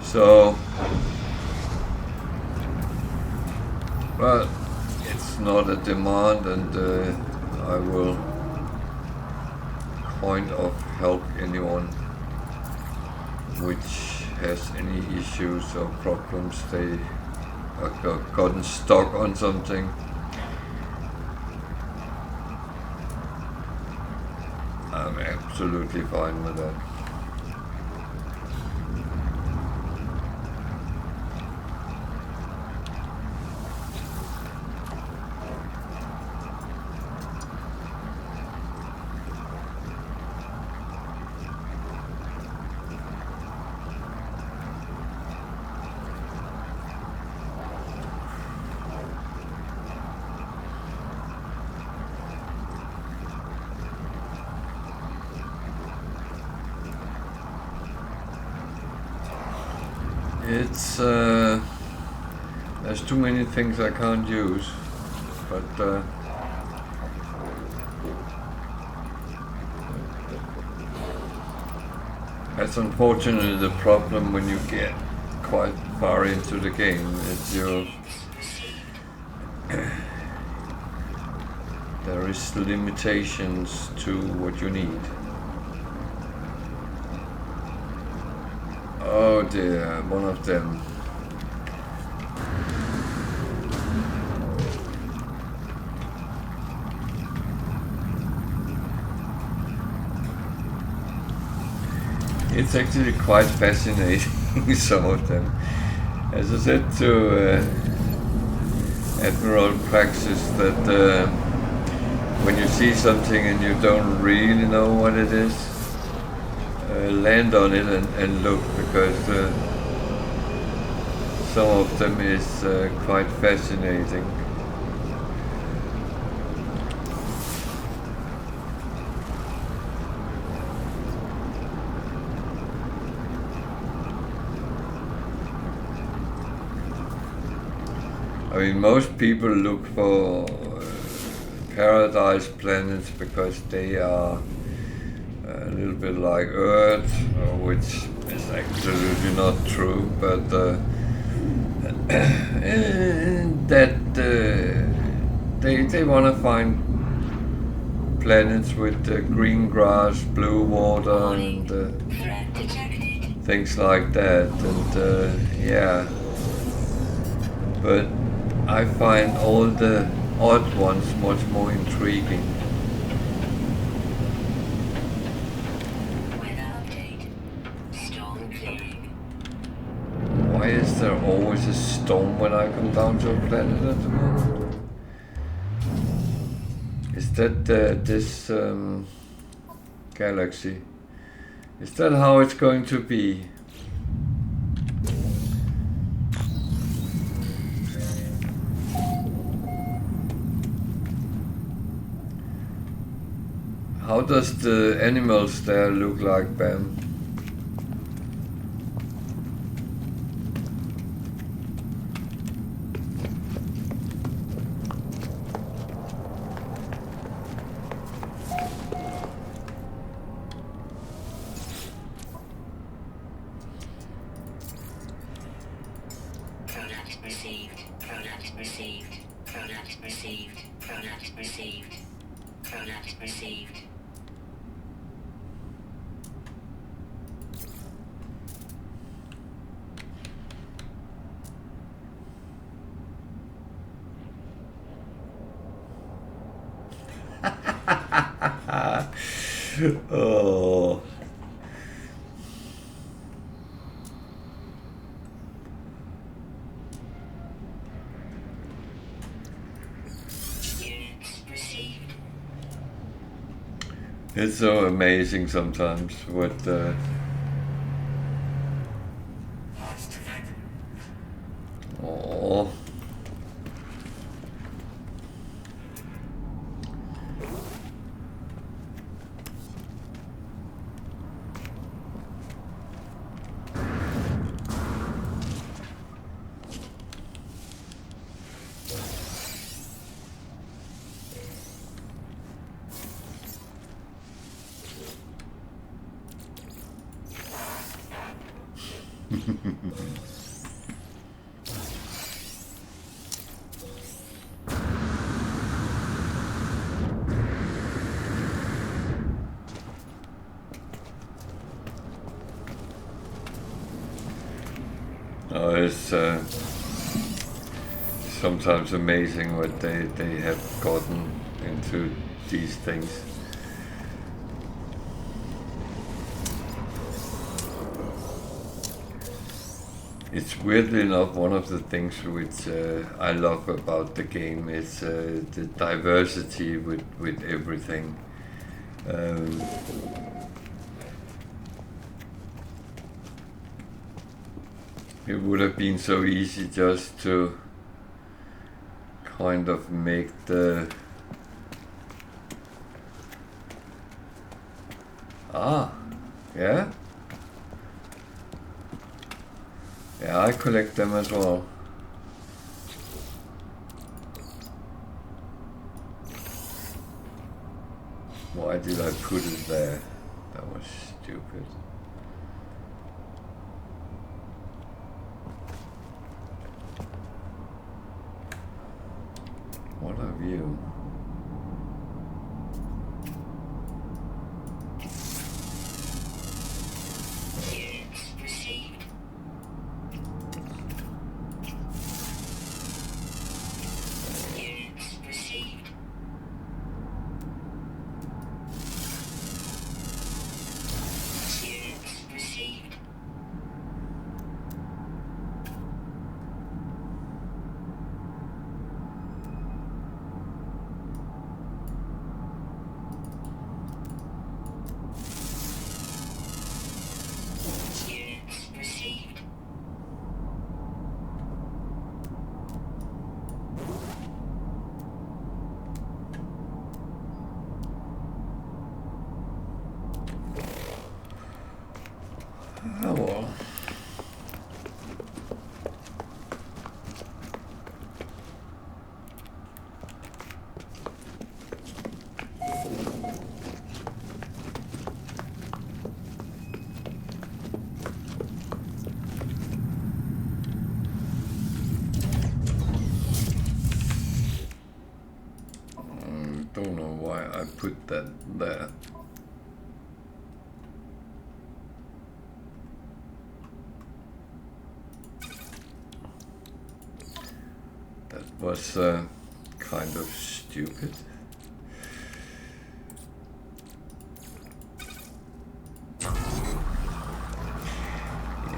So, but it's not a demand, and I will kind of help anyone which has any issues or problems. They have gotten stuck on something. I'm absolutely fine with that. It's there's too many things I can't use, but that's unfortunately the problem when you get quite far into the game. It's there is limitations to what you need. Oh dear, one of them. It's actually quite fascinating, some of them. As I said to Admiral Praxis, that when you see something and you don't really know what it is, land on it and look, because some of them is quite fascinating. I mean, most people look for paradise planets because they are a little bit like Earth, which is absolutely not true, but that they want to find planets with green grass, blue water, and things like that, and yeah. But I find all the odd ones much more intriguing. Why is there always a storm when I come down to a planet at the moment? Is that this galaxy? Is that how it's going to be? How does the animals there look like, Bam? Product received. Product received. Product received. Product received. Product received. Oh. Units received. It's so amazing sometimes what oh. Oh, it's sometimes amazing what they have gotten into these things. It's weirdly enough one of the things which I love about the game is the diversity with everything. It would have been so easy just to kind of make the yeah. Yeah, I collect them as well. Why did I put it there? That was stupid. What have you? Units received. Units received. Units received. Units received. Oh well. Don't know why I put that there. That was kind of stupid.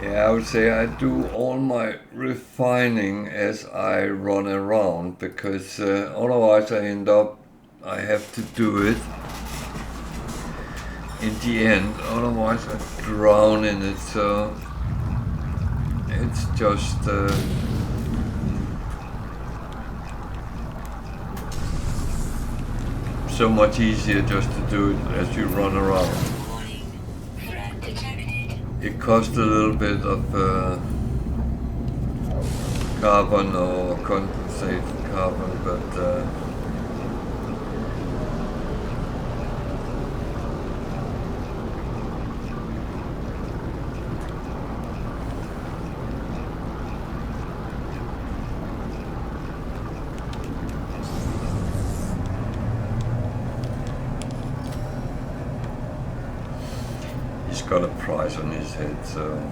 Yeah, I would say I do all my refining as I run around because otherwise I have to do it in the end, otherwise I drown in it, so it's just so much easier just to do it as you run around. Warning. Threat detected. It costs a little bit of carbon or condensate carbon, but he's got a price on his head, so.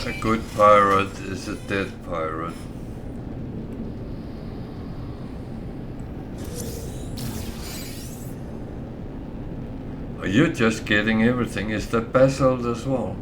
A good pirate is a dead pirate. You're just getting everything. Is that basalt as well?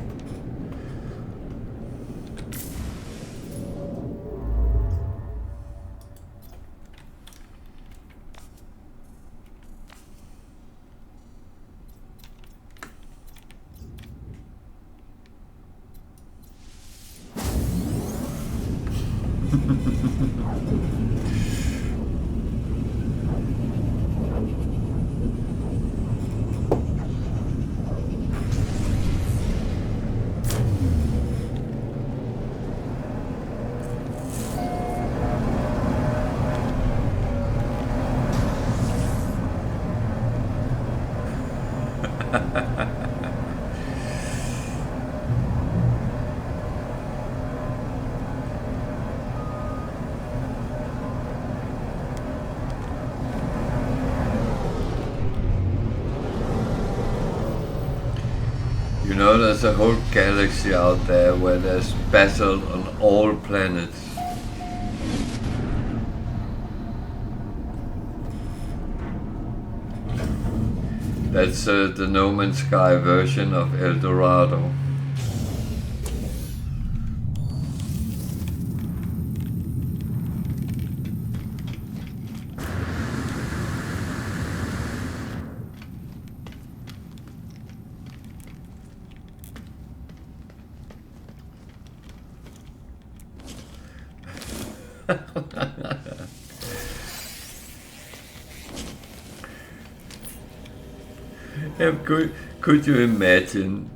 You know, there's a whole galaxy out there where there's basalt on all planets. That's the No Man's Sky version of El Dorado. Could you imagine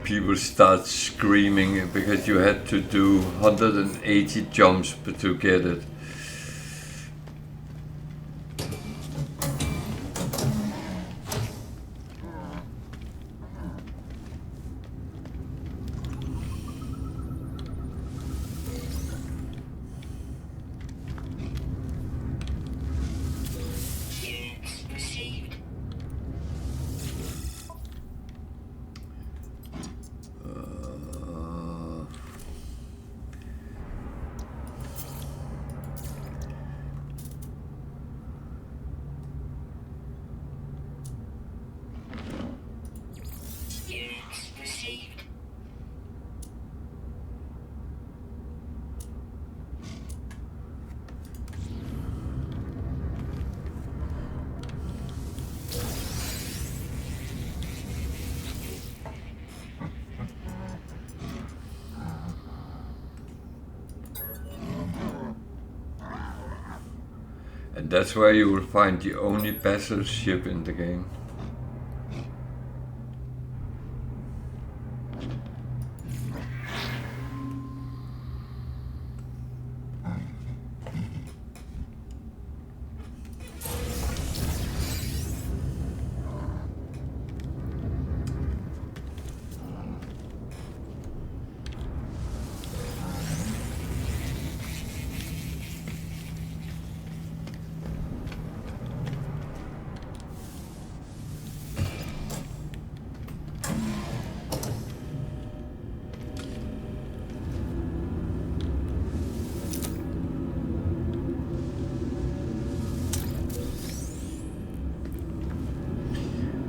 people start screaming because you had to do 180 jumps to get it? And that's where you will find the only basalt ship in the game.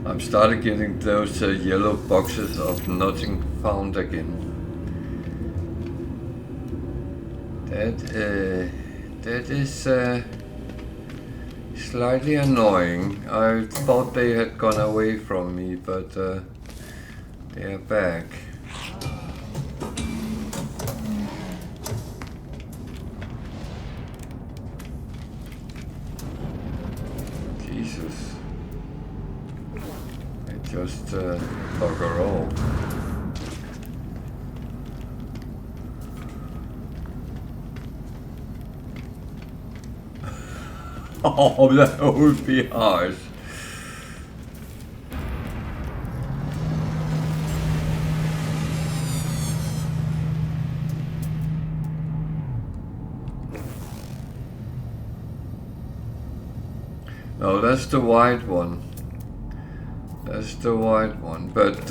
I'm starting getting those yellow boxes of nothing found again. That is slightly annoying. I thought they had gone away from me, but they are back. Jesus. Just bugger all. Oh, that would be harsh. No, that's the white one. That's the white one, but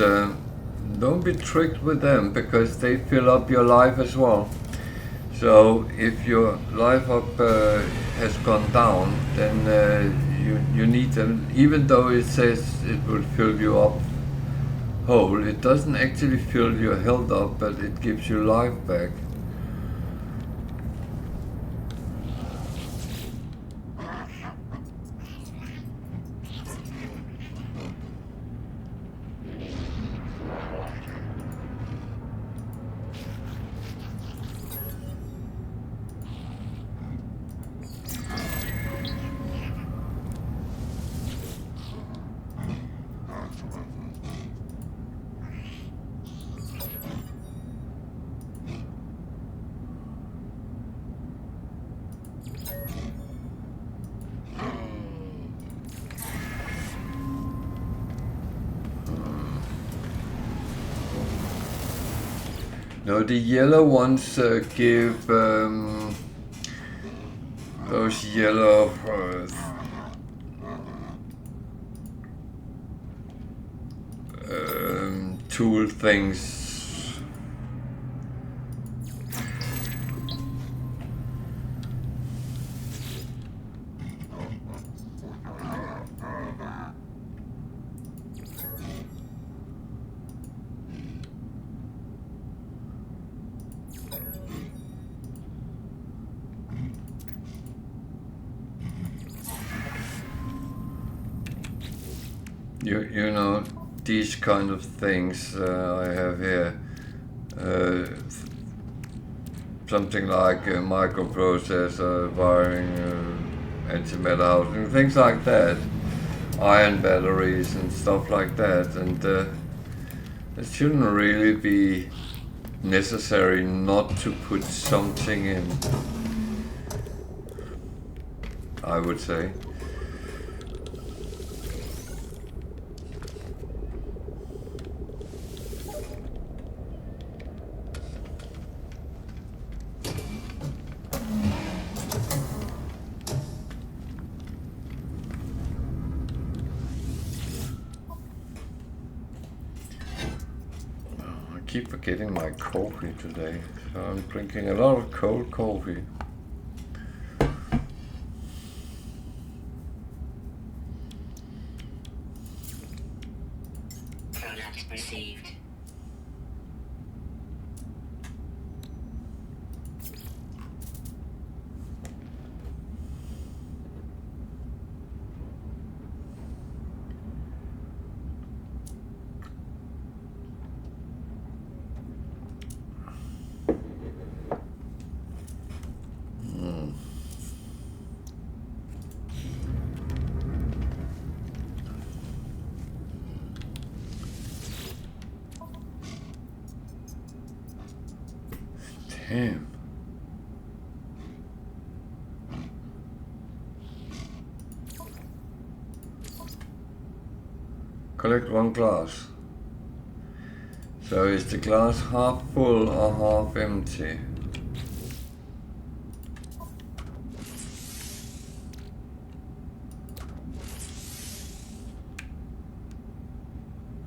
don't be tricked with them, because they fill up your life as well. So if your life up has gone down, then you need them. Even though it says it will fill you up whole, it doesn't actually fill your health up, but it gives you life back. No, the yellow ones give those yellow tool things. You know, these kind of things I have here. Something like a microprocessor, wiring, antimatter housing, things like that. Iron batteries and stuff like that. And it shouldn't really be necessary not to put something in, I would say. I keep forgetting my coffee today, so I'm drinking a lot of cold coffee. Product received. Damn. Collect one glass. So is the glass half full or half empty?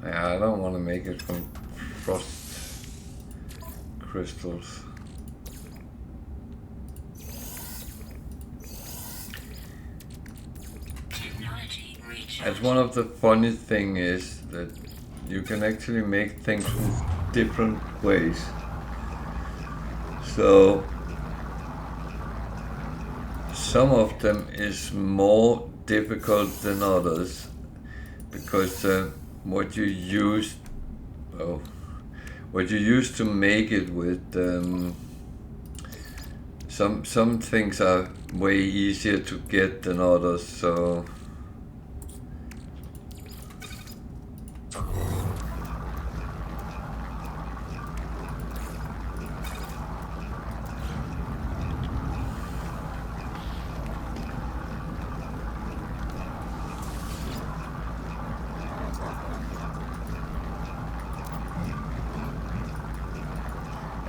Yeah, I don't want to make it from frost crystals. And one of the funny thing is that you can actually make things in different ways. So some of them is more difficult than others, because what you use to make it with, some things are way easier to get than others. So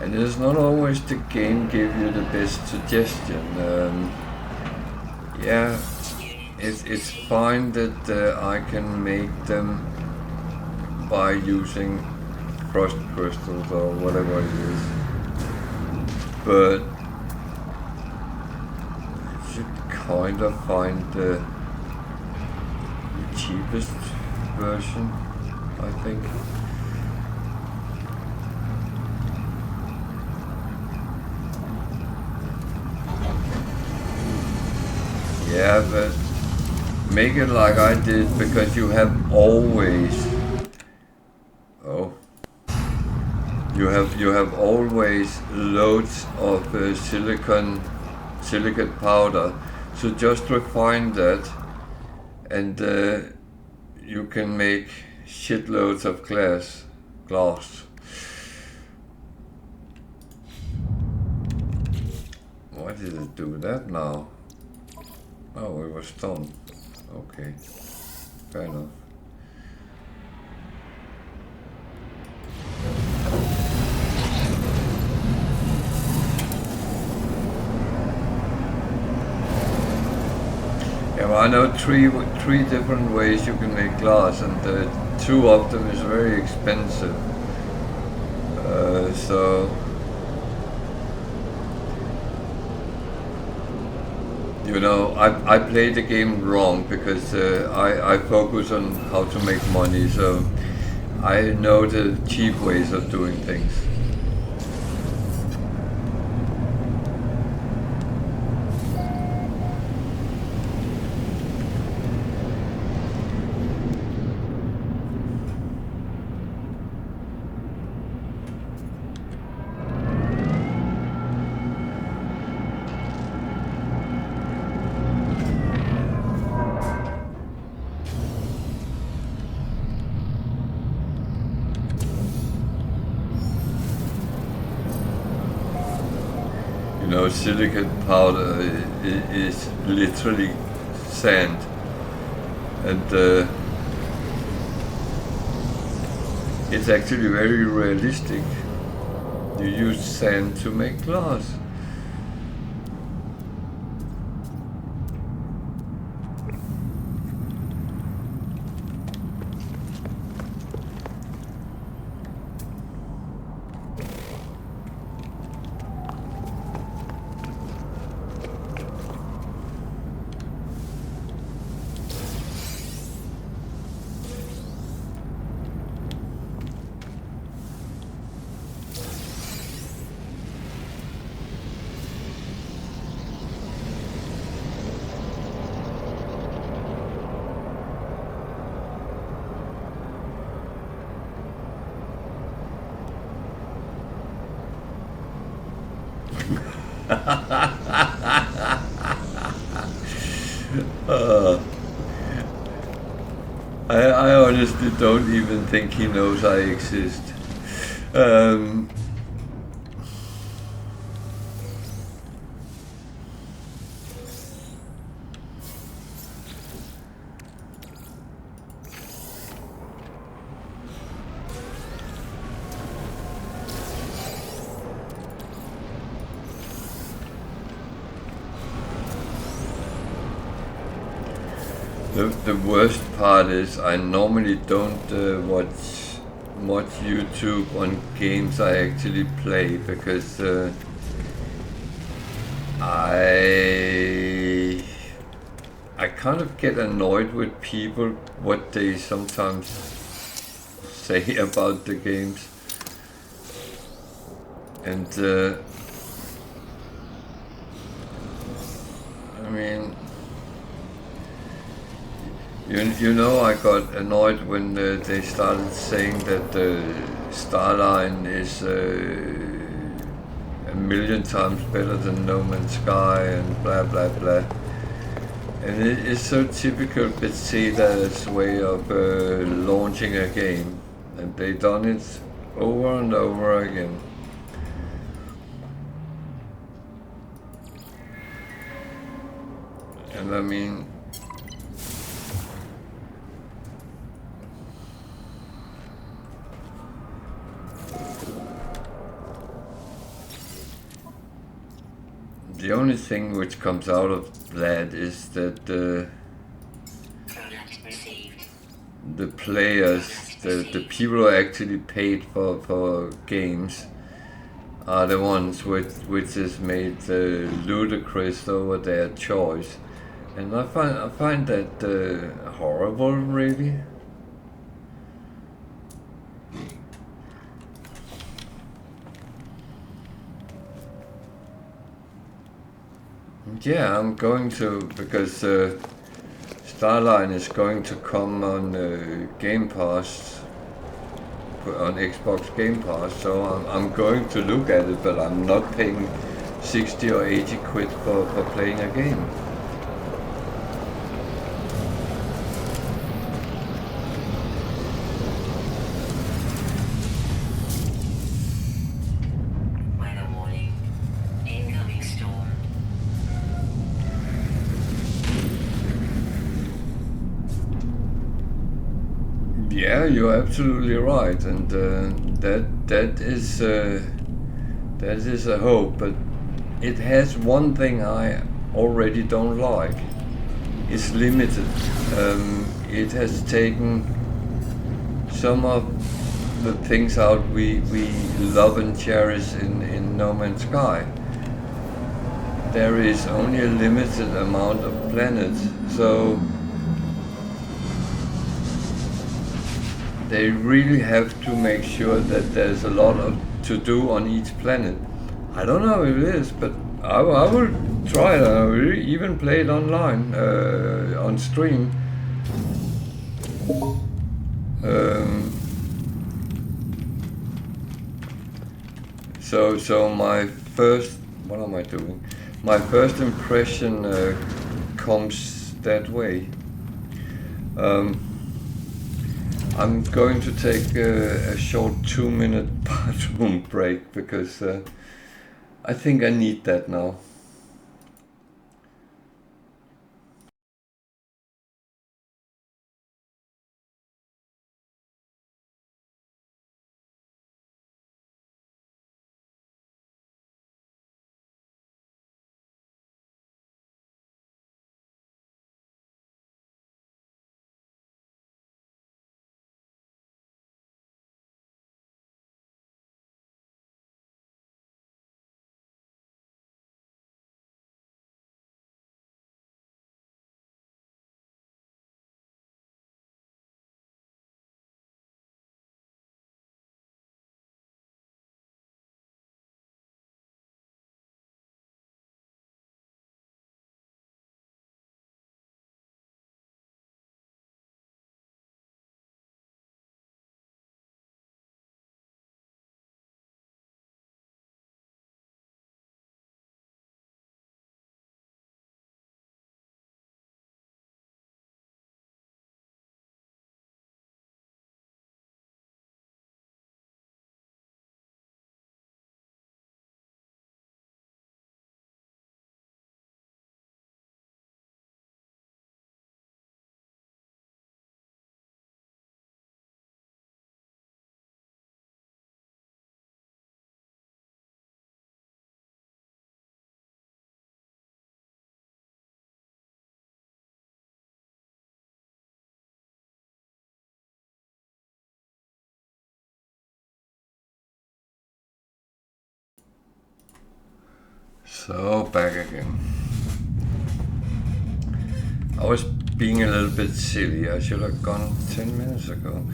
and it's not always the game give you the best suggestion. Yeah, it's fine that I can make them by using frost crystals or whatever it is. But you should kind of find the cheapest version, I think. Yeah, but make it like I did, because you have always you have always loads of silicate powder. So just refine that, and you can make shitloads of glass. Why did it do that now? Oh, it was done. Okay, fair enough. Yeah, well, I know three different ways you can make glass, and two of them is very expensive. So you know, I played the game wrong, because I focus on how to make money, so I know the cheap ways of doing things. You know, silicate powder is literally sand, and it's actually very realistic. You use sand to make glass. I honestly don't even think he knows I exist. The worst part is I normally don't watch much YouTube on games I actually play, because I kind of get annoyed with people, what they sometimes say about the games, and I mean, you know, I got annoyed when they started saying that Starline is a million times better than No Man's Sky and blah blah blah. And it is so typical Bethesda's way of launching a game, and they done it over and over again. And I mean, the only thing which comes out of that is that the players the people who actually paid for games are the ones which is made ludicrous over their choice, and I find that horrible, really. Yeah, I'm going to, because Starline is going to come on Game Pass, on Xbox Game Pass, so I'm going to look at it, but I'm not paying 60 or 80 quid for playing a game. Weather warning. Incoming storm. Yeah, you're absolutely right, and that is a hope, but it has one thing I already don't like. It's limited. It has taken some of the things out we love and cherish in No Man's Sky. There is only a limited amount of planets, so they really have to make sure that there's a lot to do on each planet. I don't know if it is, but I will try it. I will even play it online, on stream. So my first, what am I doing? My first impression comes that way. I'm going to take a short 2-minute bathroom break because I think I need that now. So, back again. I was being a little bit silly. I should have gone 10 minutes ago.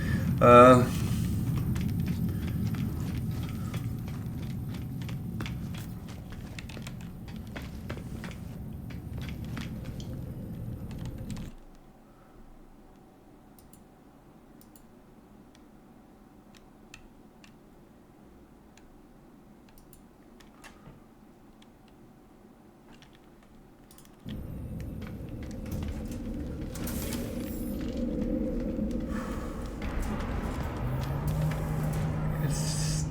It's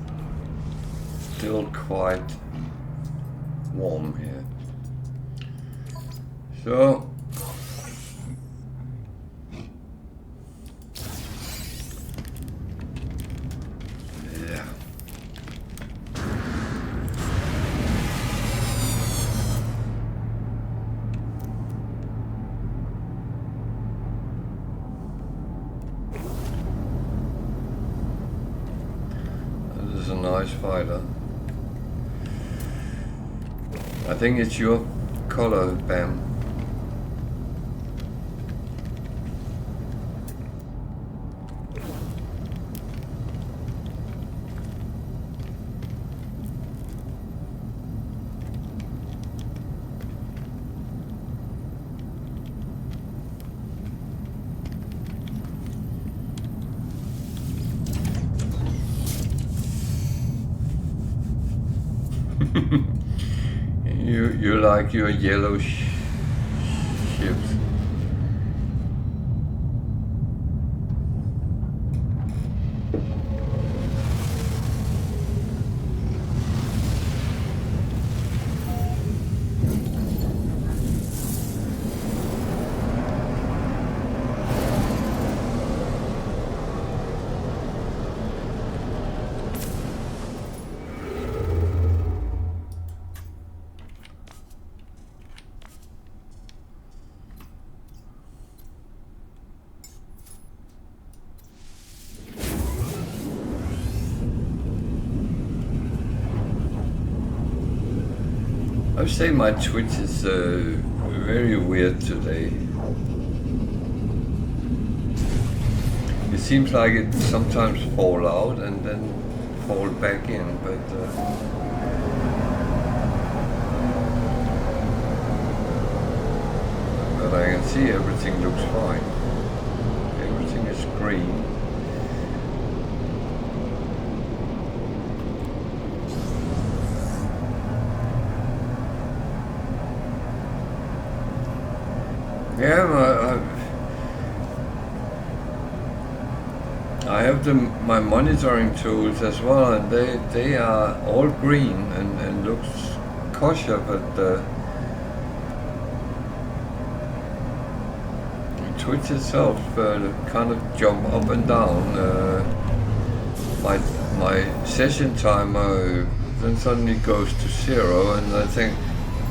still quite warm here. So, yeah. nice fighter. I think it's your color, Bam. You like your yellow ships. I would say my Twitch is very weird today. It seems like it sometimes fall out and then fall back in, but I can see everything looks fine. Everything is green. Yeah, I have my monitoring tools as well, and they are all green and looks kosher, but Twitch itself kind of jump up and down. My session timer then suddenly goes to 0, and I think,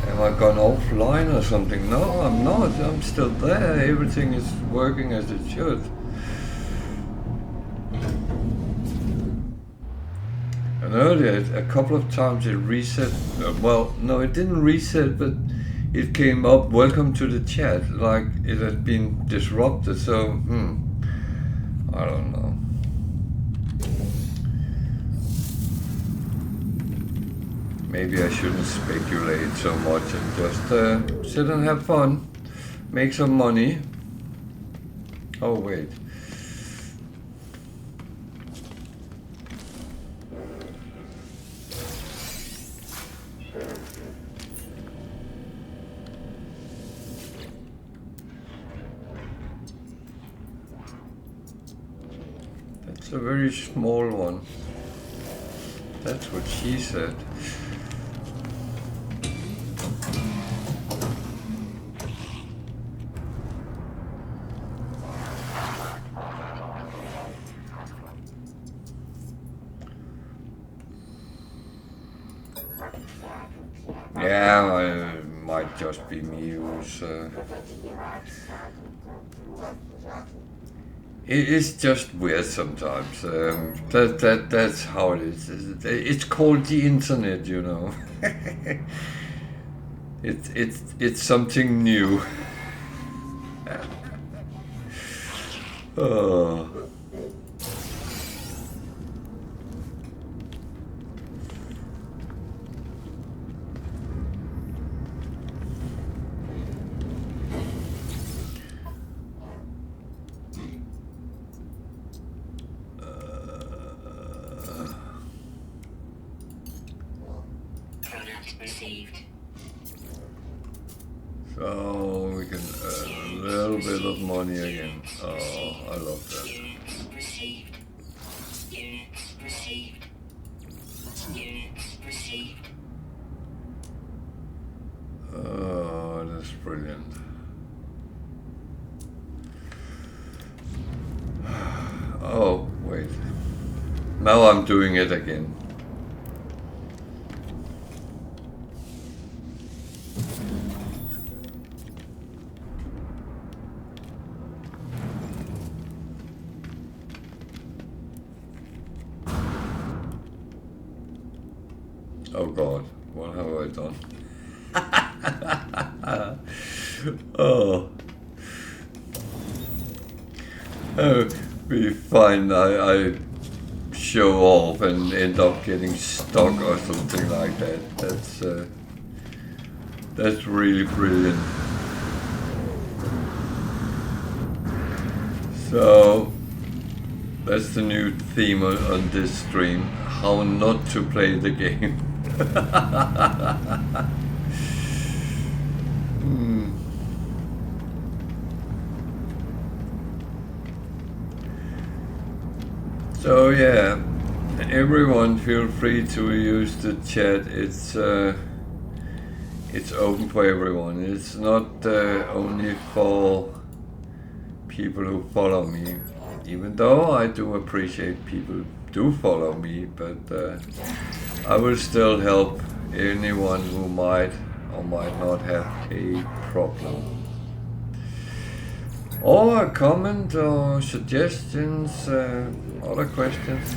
have I gone offline or something? No, I'm not. I'm still there. Everything is working as it should. And earlier, a couple of times it reset. Well, no, it didn't reset, but it came up, welcome to the chat, like it had been disrupted. So, I don't know. Maybe I shouldn't speculate so much and just sit and have fun, make some money. Oh wait. That's a very small one. That's what she said. Yeah, it might just be me who's... It is just weird sometimes. That's how it is. It's called the internet, you know. It's something new. Oh. So we can earn a little bit of money again. Oh, I love that. Units received. Units received. Units received. Oh, that's brilliant. Oh, wait. Now I'm doing it again. Oh God, what have I done? Oh. Oh, be fine. I show off and end up getting stuck or something like that. That's really brilliant. So that's the new theme on this stream: how not to play the game. So yeah, everyone feel free to use the chat. It's open for everyone. It's not only for people who follow me, even though I do appreciate people do follow me, but I will still help anyone who might or might not have a problem. Or a comment or suggestions, other questions.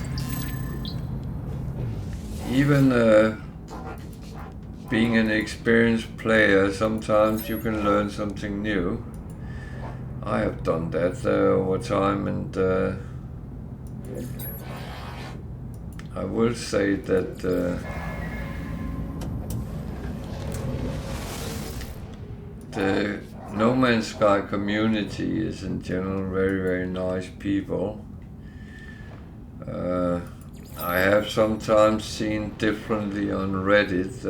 Even being an experienced player, sometimes you can learn something new. I have done that over time, and I will say that the No Man's Sky community is in general very, very nice people. I have sometimes seen differently on Reddit,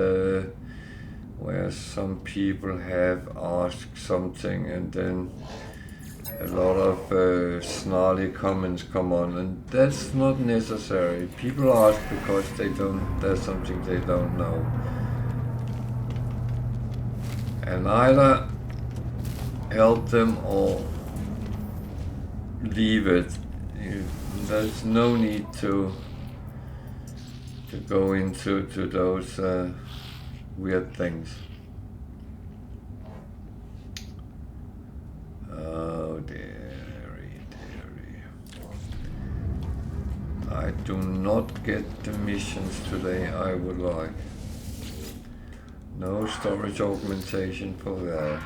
where some people have asked something and then a lot of snarly comments come on, and that's not necessary. People ask because there's something they don't know. And either help them or leave it. There's no need to go into those weird things. Oh dearie. I do not get the missions today I would like. No storage augmentation for that.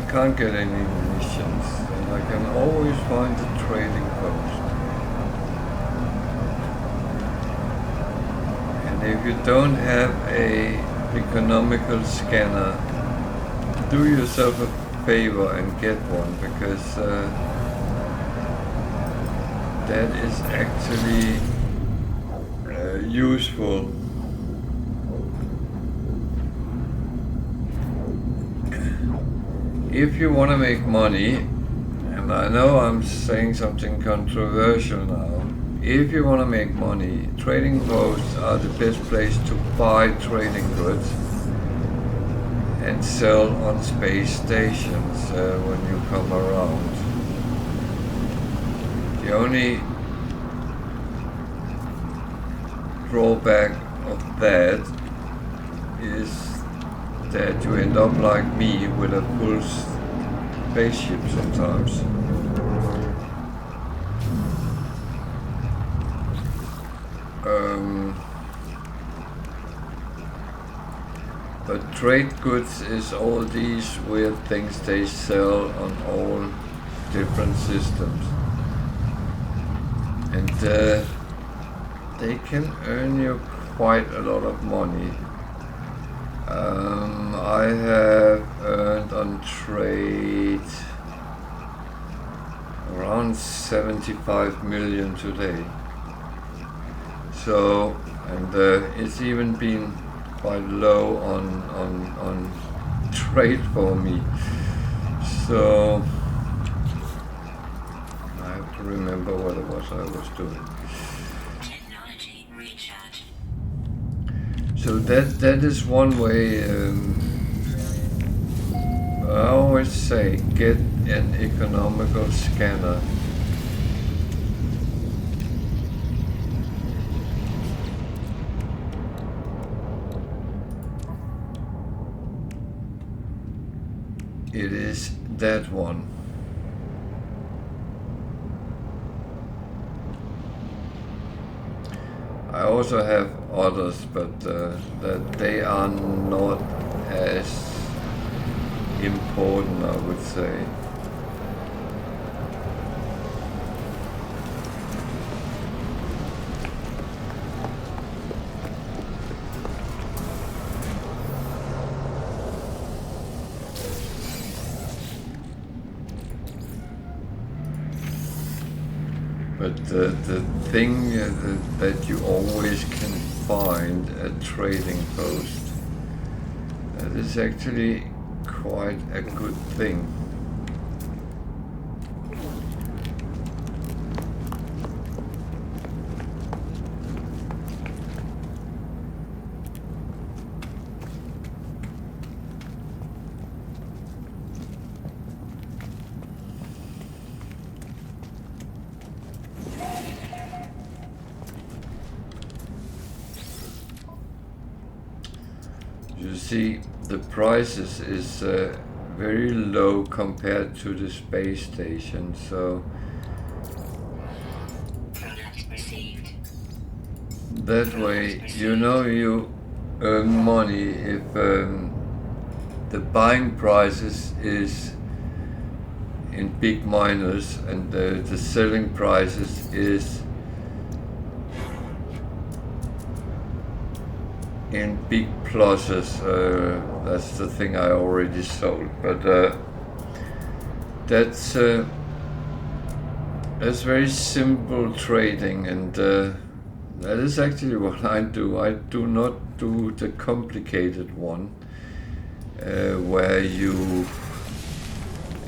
Can't get any missions, and I can always find a trading post. And if you don't have a economical scanner, do yourself a favor and get one, because that is actually useful. If you want to make money, and I know I'm saying something controversial now, if you want to make money, trading posts are the best place to buy trading goods and sell on space stations when you come around. The only drawback of that is that you end up like me with a full spaceship sometimes. But trade goods is all these weird things they sell on all different systems, and they can earn you quite a lot of money. I have earned on trade around 75 million today. So, and it's even been quite low on trade for me. So I have to remember what it was I was doing. Technology recharge. So that is one way. I always say get an economical scanner. It is that one. I also have others, but that they are not as important, I would say. But the thing that you always can find a trading post, that is actually quite a good thing. You see, the prices is very low compared to the space station, so Product received. that way you know you earn money if the buying prices is in big minus and the selling prices is in big pluses. That's the thing I already sold, but that's very simple trading, and that is actually what I do. I do not do the complicated one, where you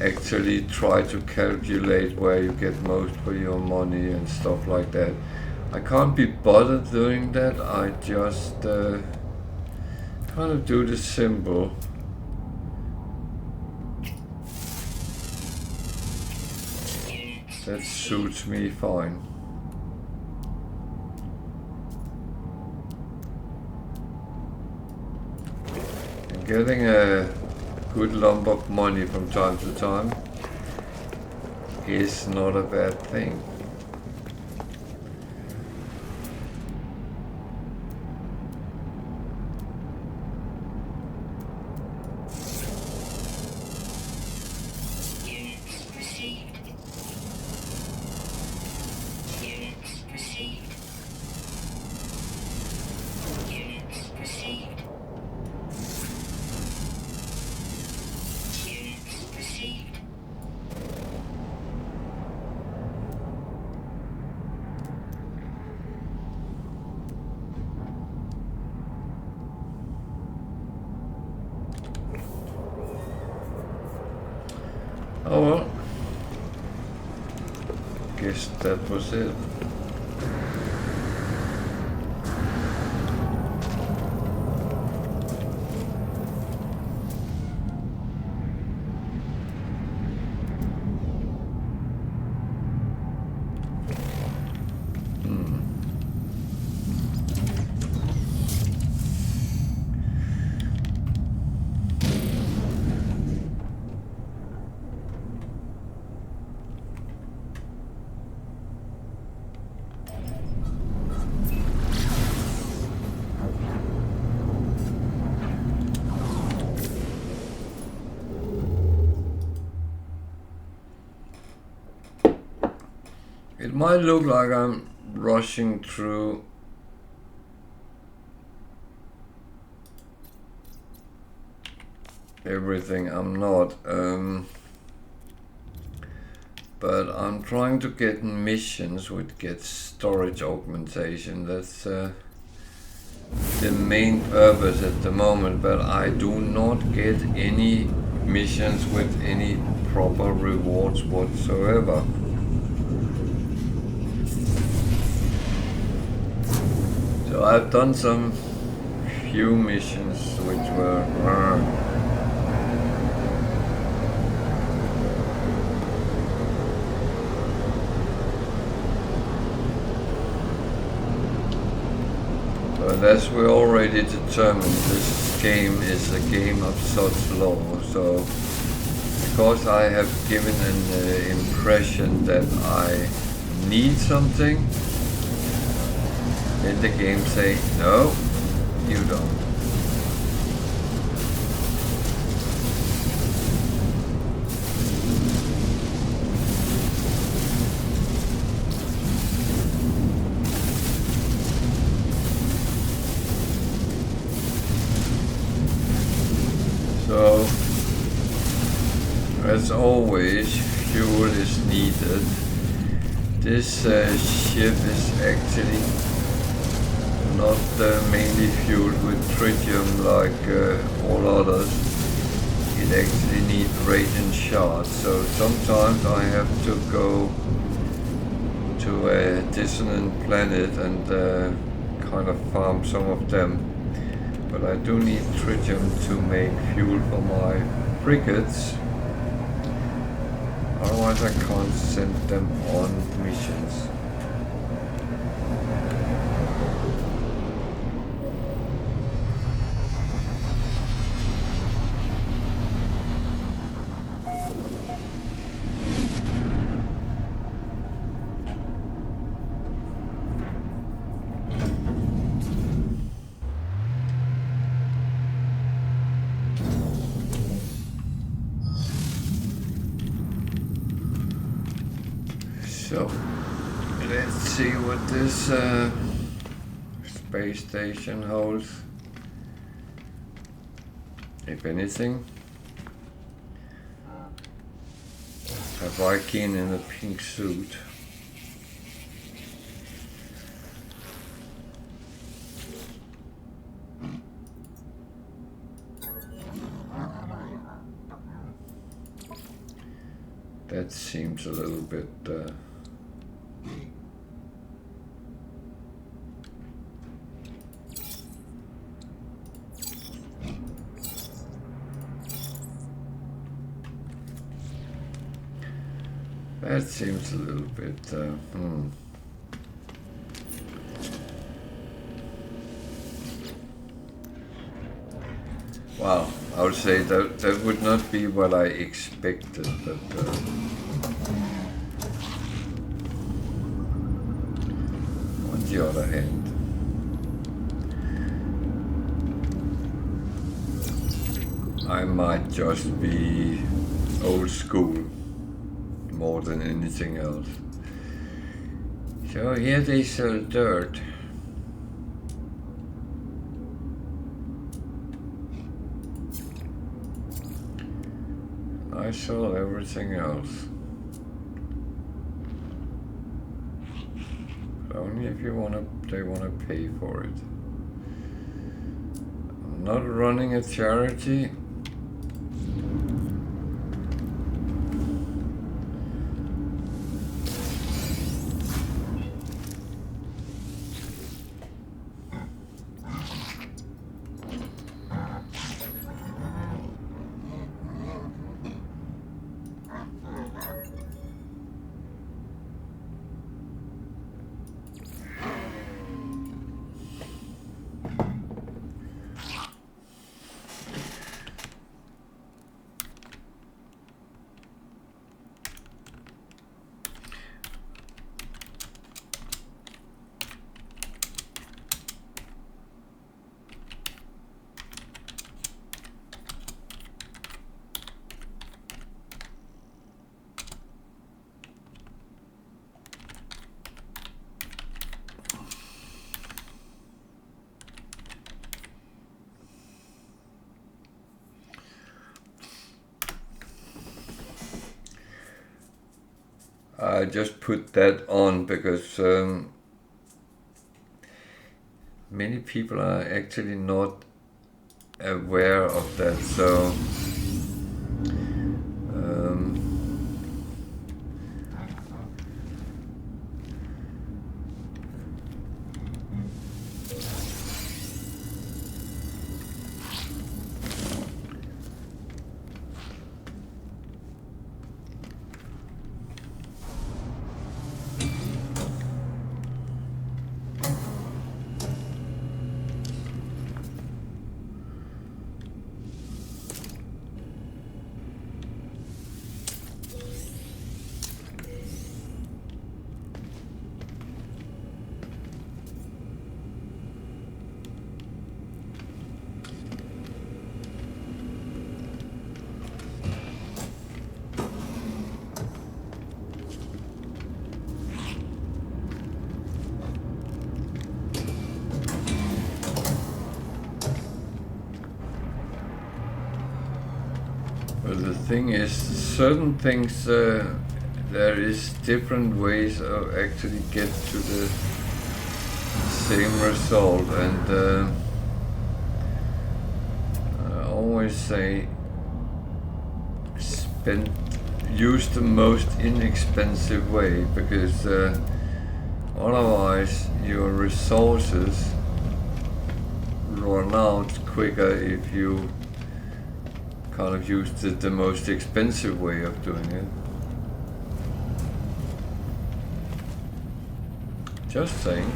actually try to calculate where you get most for your money and stuff like that. I can't be bothered doing that. I just kind of do the simple. That suits me fine. And getting a good lump of money from time to time is not a bad thing. Oh well, guess that was it. It might look like I'm rushing through everything. I'm not. But I'm trying to get missions which get storage augmentation. That's the main purpose at the moment, but I do not get any missions with any proper rewards whatsoever. So I've done some few missions which were but as we already determined, this game is a game of such law, so because I have given an impression that I need something, then the game say, no, you don't. So, as always, fuel is needed. This ship is actually not mainly fueled with tritium like all others. It actually needs radiant shards, so sometimes I have to go to a dissonant planet and kind of farm some of them. But I do need tritium to make fuel for my frigates. Otherwise I can't send them on missions. So, let's see what this space station holds, if anything. A Viking in a pink suit. That seems a little bit that seems a little bit Wow, I would say that would not be what I expected, but on the other hand, I might just be old school more than anything else. So here they sell dirt. I sell everything else. But only if they want to pay for it. I'm not running a charity. I just put that on because many people are actually not aware of that, so but the thing is, certain things, there is different ways of actually get to the same result, and I always say use the most inexpensive way, because otherwise your resources run out quicker if you kind of use the most expensive way of doing it. Just saying.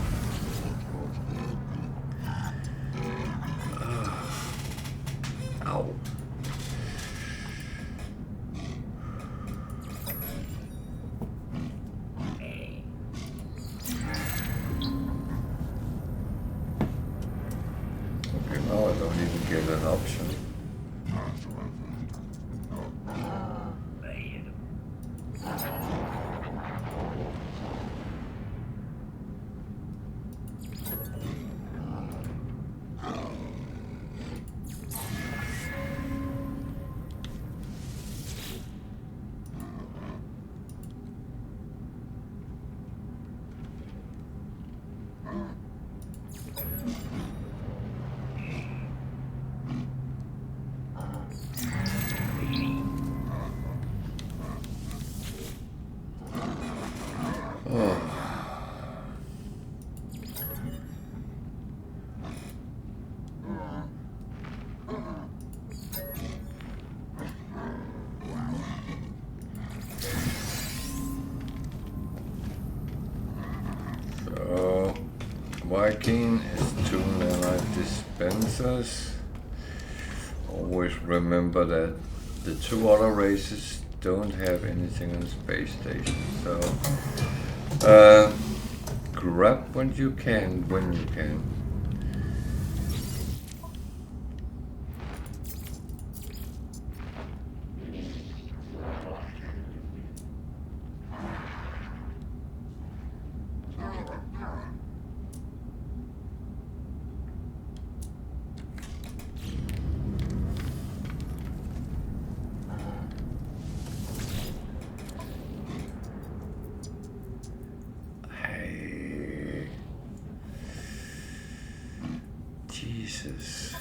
Ow. Okay, now I don't even get an option. So, Viking is 2 nanite dispensers. Always remember that the 2 other races don't have anything on space station, so grab what you can when you can. Jesus.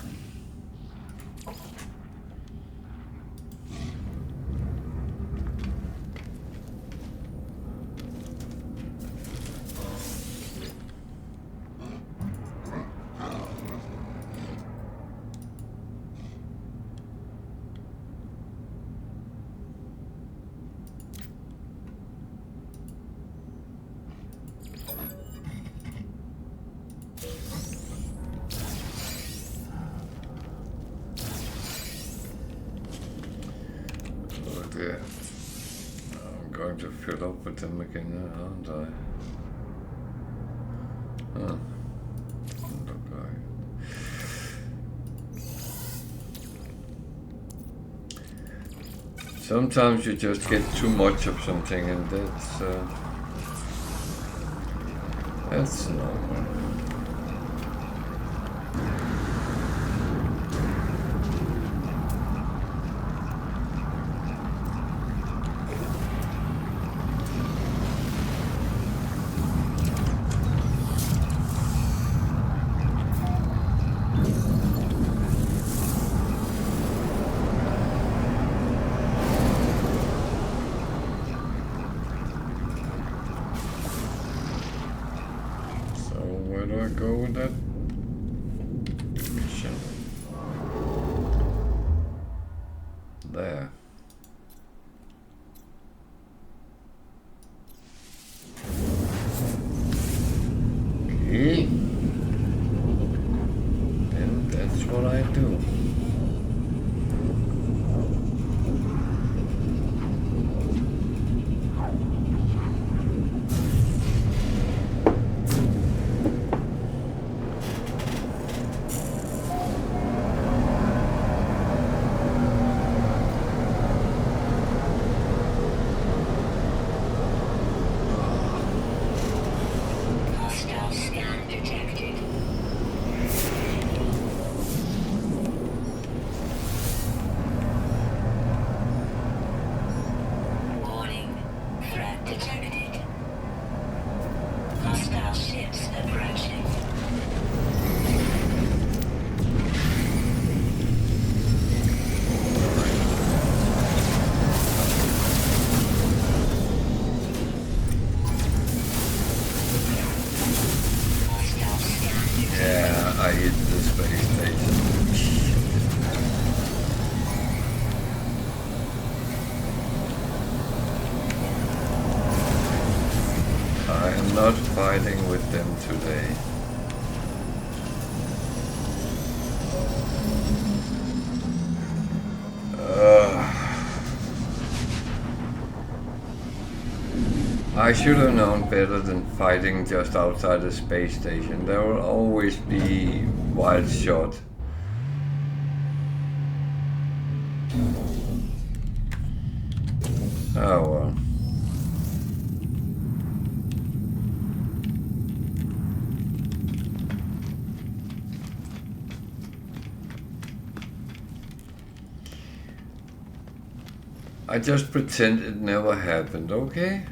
Yeah. I'm going to fill up with them again now, aren't I? Huh. Look like. Sometimes you just get too much of something, and that's normal. do I go with that mission? There. Okay. And that's what I do. Hostile scan detected. Warning. Threat detected. Hostile ships approaching. Hostile scan detected. Yeah, I hit the space station. Shit. I am not fighting with them today. I should have known better than fighting just outside the space station. There will always be wild shot. Oh well. I just pretend it never happened, okay?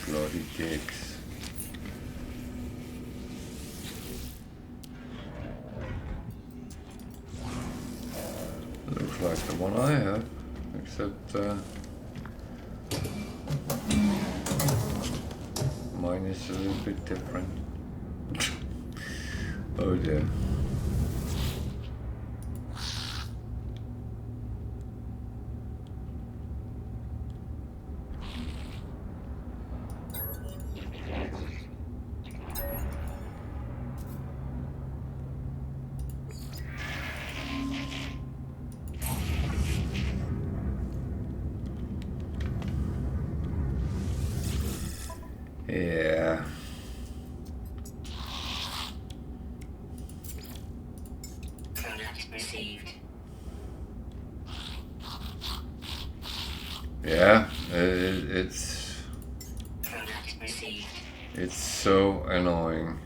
Bloody gigs. Looks like the one I have, except mine is a little bit different. Oh dear. Yeah. Product received. Yeah, it's Product received. so annoying.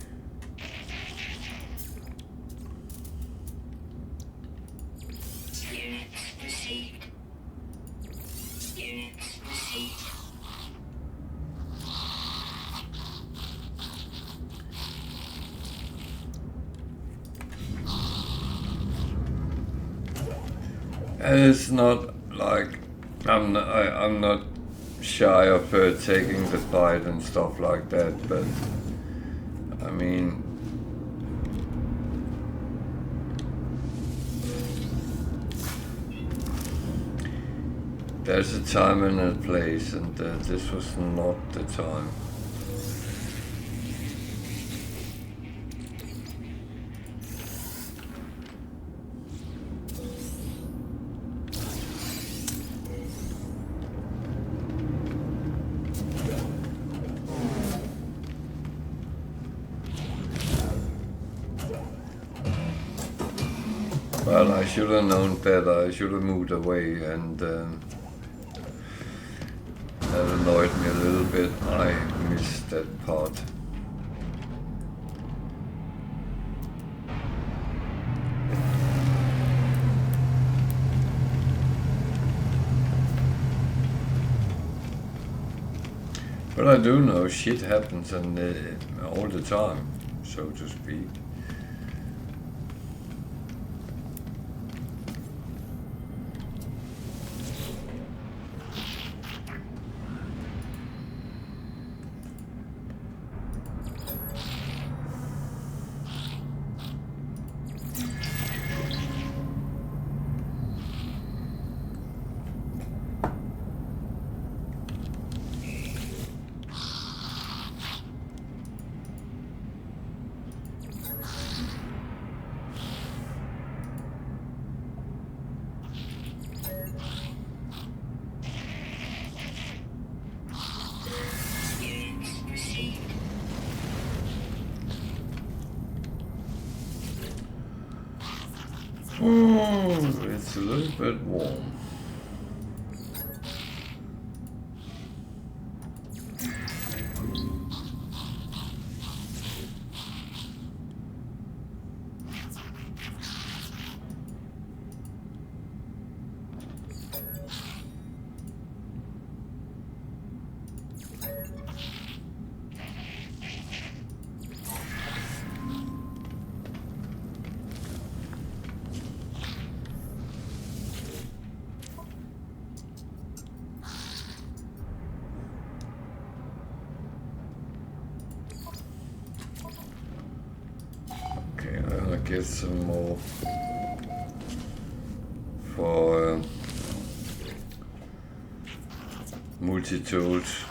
Units received. Units received. And it's not like I'm not shy of taking the fight and stuff like that, but I mean, there's a time and a place, and this was not the time. Well, I should have known better. I should have moved away, and that annoyed me a little bit. I missed that part. But I do know shit happens and all the time, so to speak. It's a little bit warm. Get some more for multi-tools.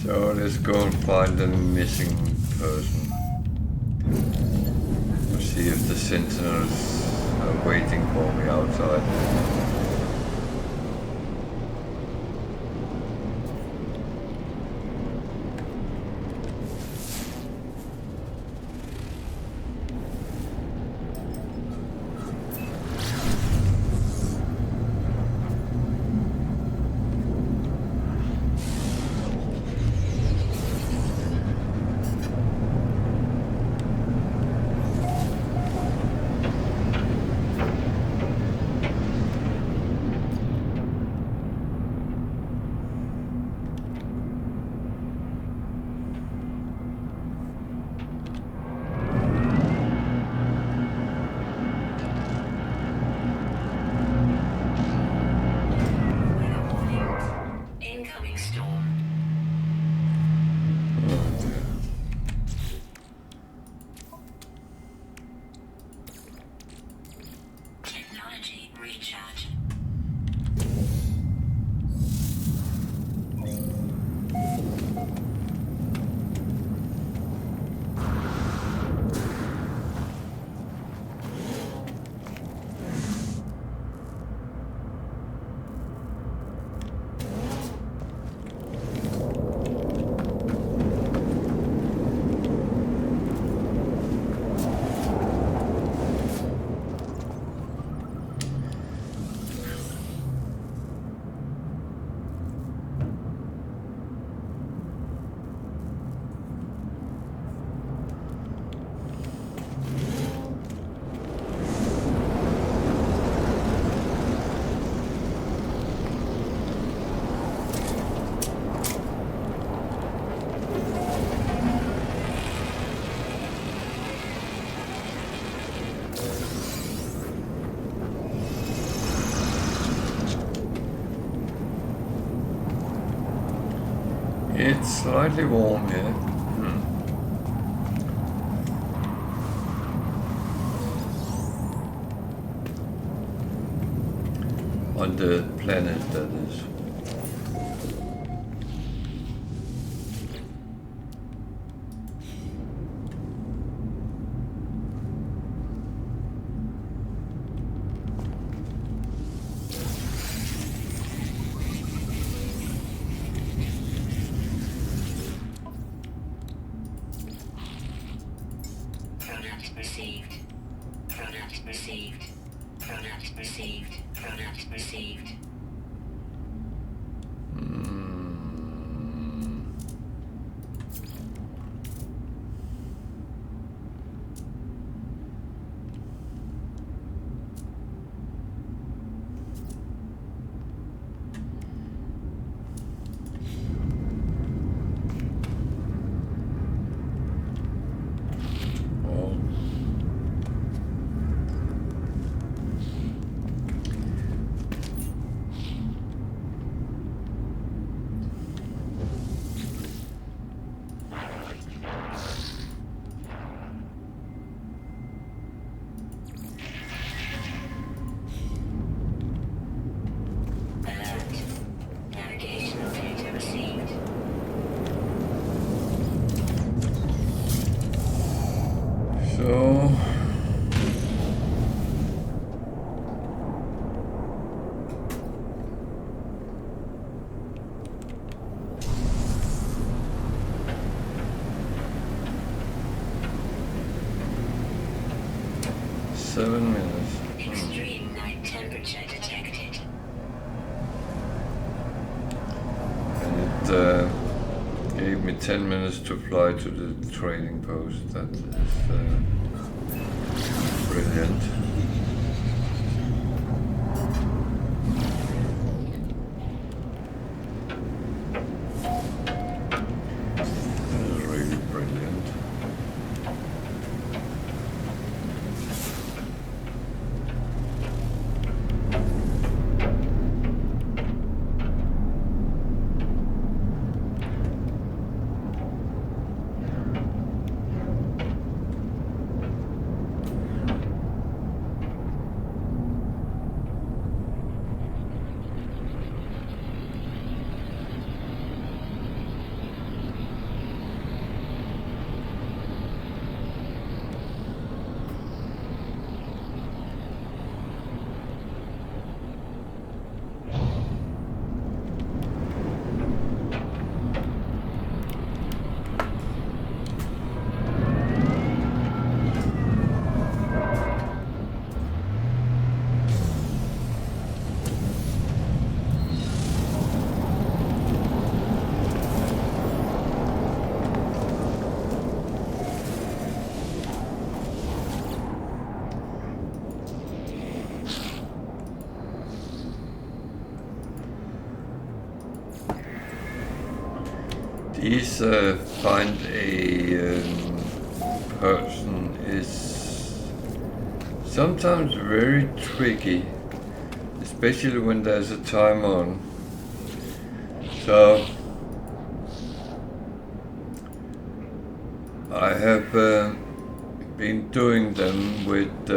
So let's go and find the missing person. Let's see if the sentinels are waiting for me outside. It's slightly warm here. On the planet, that is. 7 minutes. Extreme night temperature detected. And it gave me 10 minutes to fly to the trading post. That is brilliant. That is really brilliant. These find a person is sometimes very tricky, especially when there's a time on. So I have been doing them with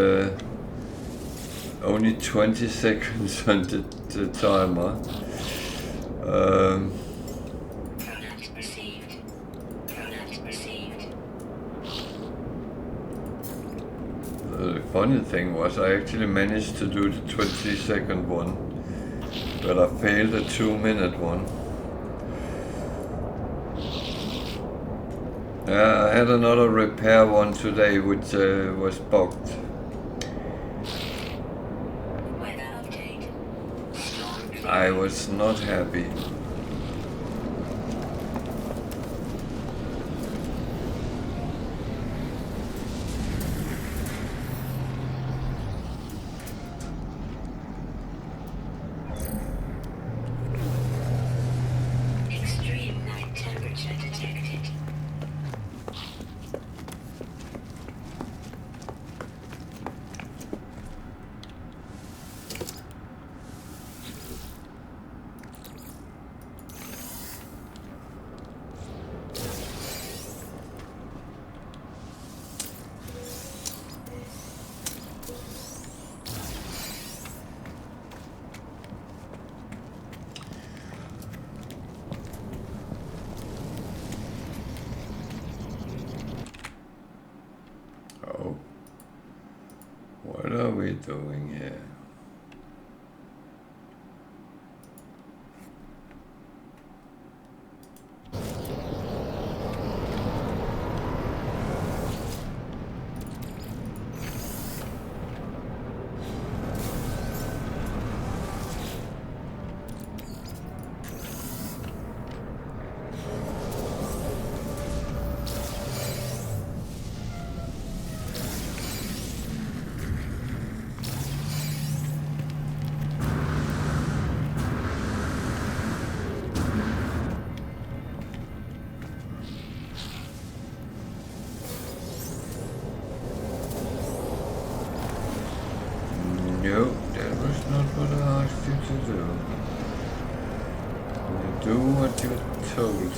only 20 seconds on the timer. Product received. Product received. The funny thing was I actually managed to do the 20-second one, but I failed the 2-minute one. I had another repair one today which was bugged. Weather update. Storm I was not happy. Extreme night temperature detected. Oh, what are we doing here? No, that was not what I asked you to do. You do what you're told.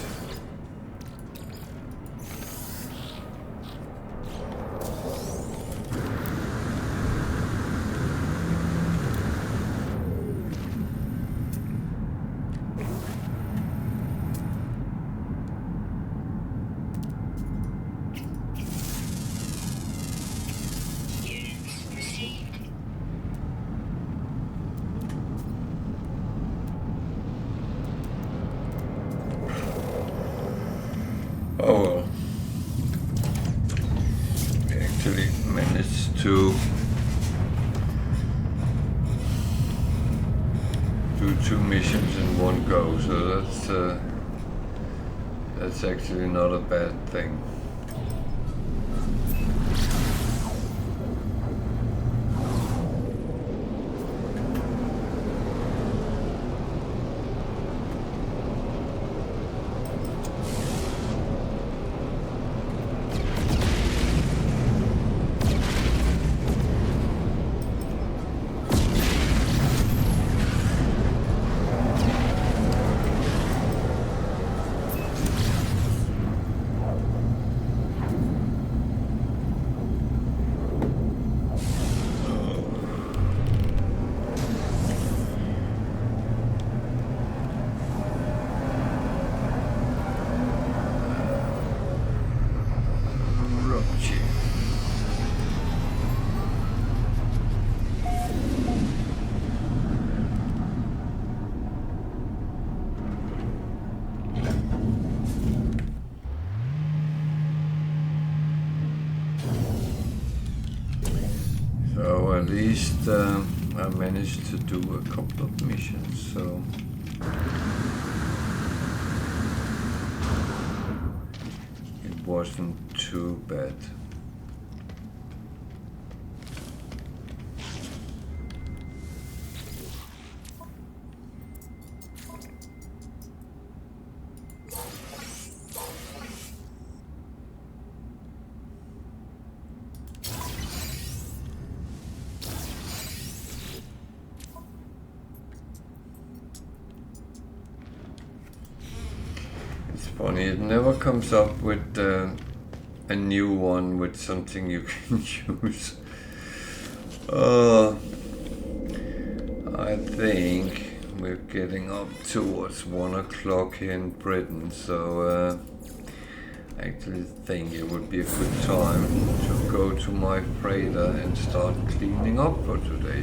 Units received. Oh well. We actually managed to 2 missions in one go, so that's actually not a bad thing. So at least I managed to do a couple of missions, so it wasn't too bad. Funny, it never comes up with a new one with something you can use. I think we're getting up towards 1 o'clock here in Britain, so I actually think it would be a good time to go to my freighter and start cleaning up for today.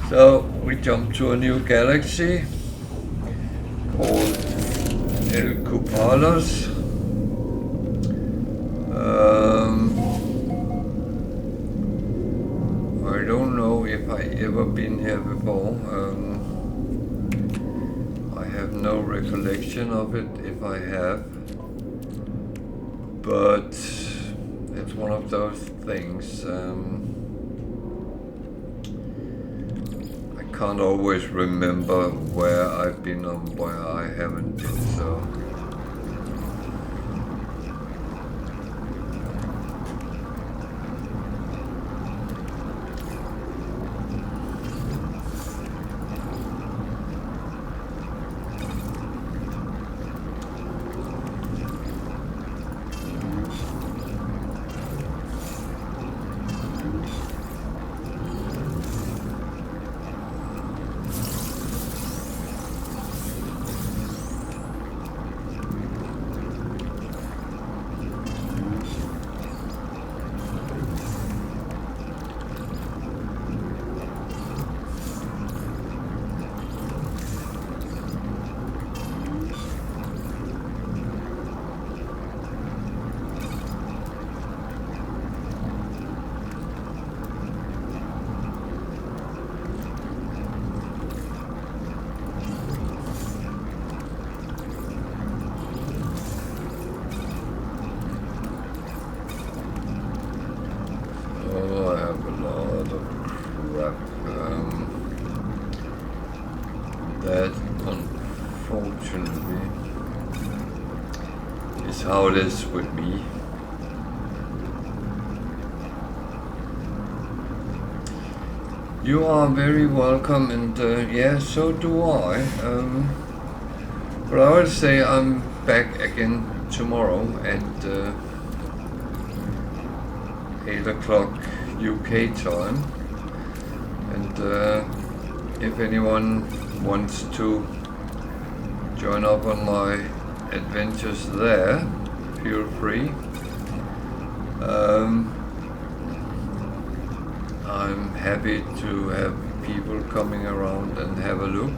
So we jump to a new galaxy called Elkupalos. I don't know if I ever been here before. I have no recollection of it if I have, but it's one of those things. Can't always remember where I've been or where I haven't been, so that unfortunately is how it is with me. You are very welcome, and yeah, so do I. But I would say I'm back again tomorrow at 8 o'clock UK time, and if anyone wants to join up on my adventures there, feel free. I'm happy to have people coming around and have a look.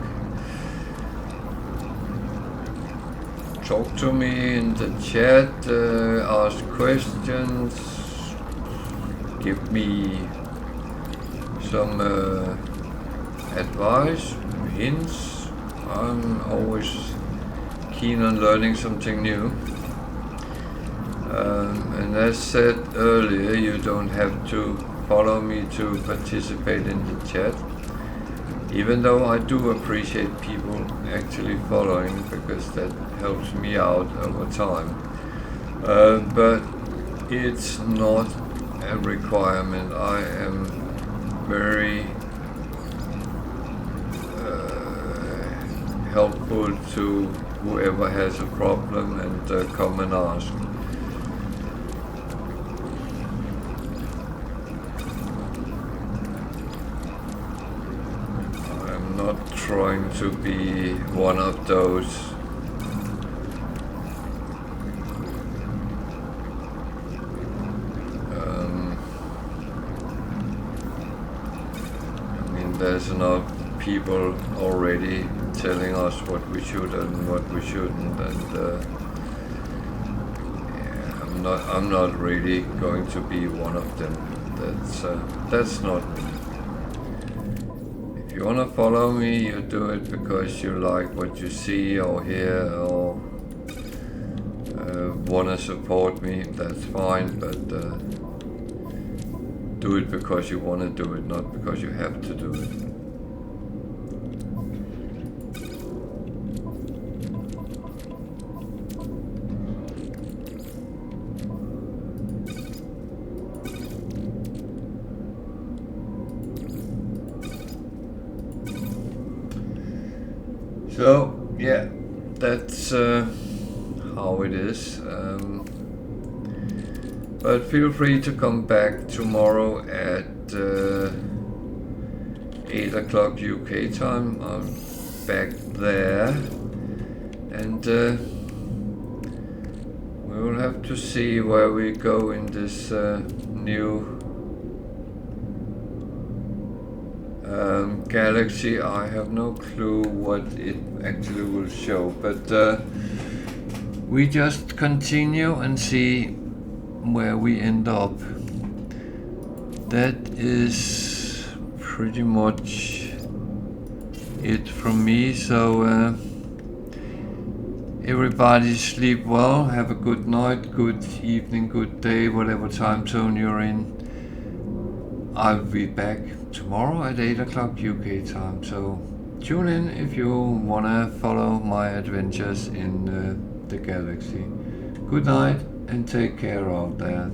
Talk to me in the chat, ask questions, give me some advice, hints. I'm always keen on learning something new. And as said earlier, you don't have to follow me to participate in the chat, even though I do appreciate people actually following, because that helps me out over time. But it's not a requirement. I am very helpful to whoever has a problem and come and ask. I'm not trying to be one of those there's enough people already telling us what we should and what we shouldn't, and yeah, I'm not really going to be one of them. That's not me. If you wanna follow me, you do it because you like what you see or hear, or wanna support me. That's fine, but do it because you want to do it, not because you have to do it. So, yeah, that's how it is. But feel free to come back tomorrow at 8 o'clock UK time. I'm back there, and we will have to see where we go in this new galaxy. I have no clue what it actually will show, but we just continue and see where we end up. That is pretty much it from me. So everybody sleep well, have a good night, good evening, good day, whatever time zone you're in. I'll be back tomorrow at 8 o'clock UK time, so tune in if you wanna follow my adventures in the galaxy. Good night and take care out there.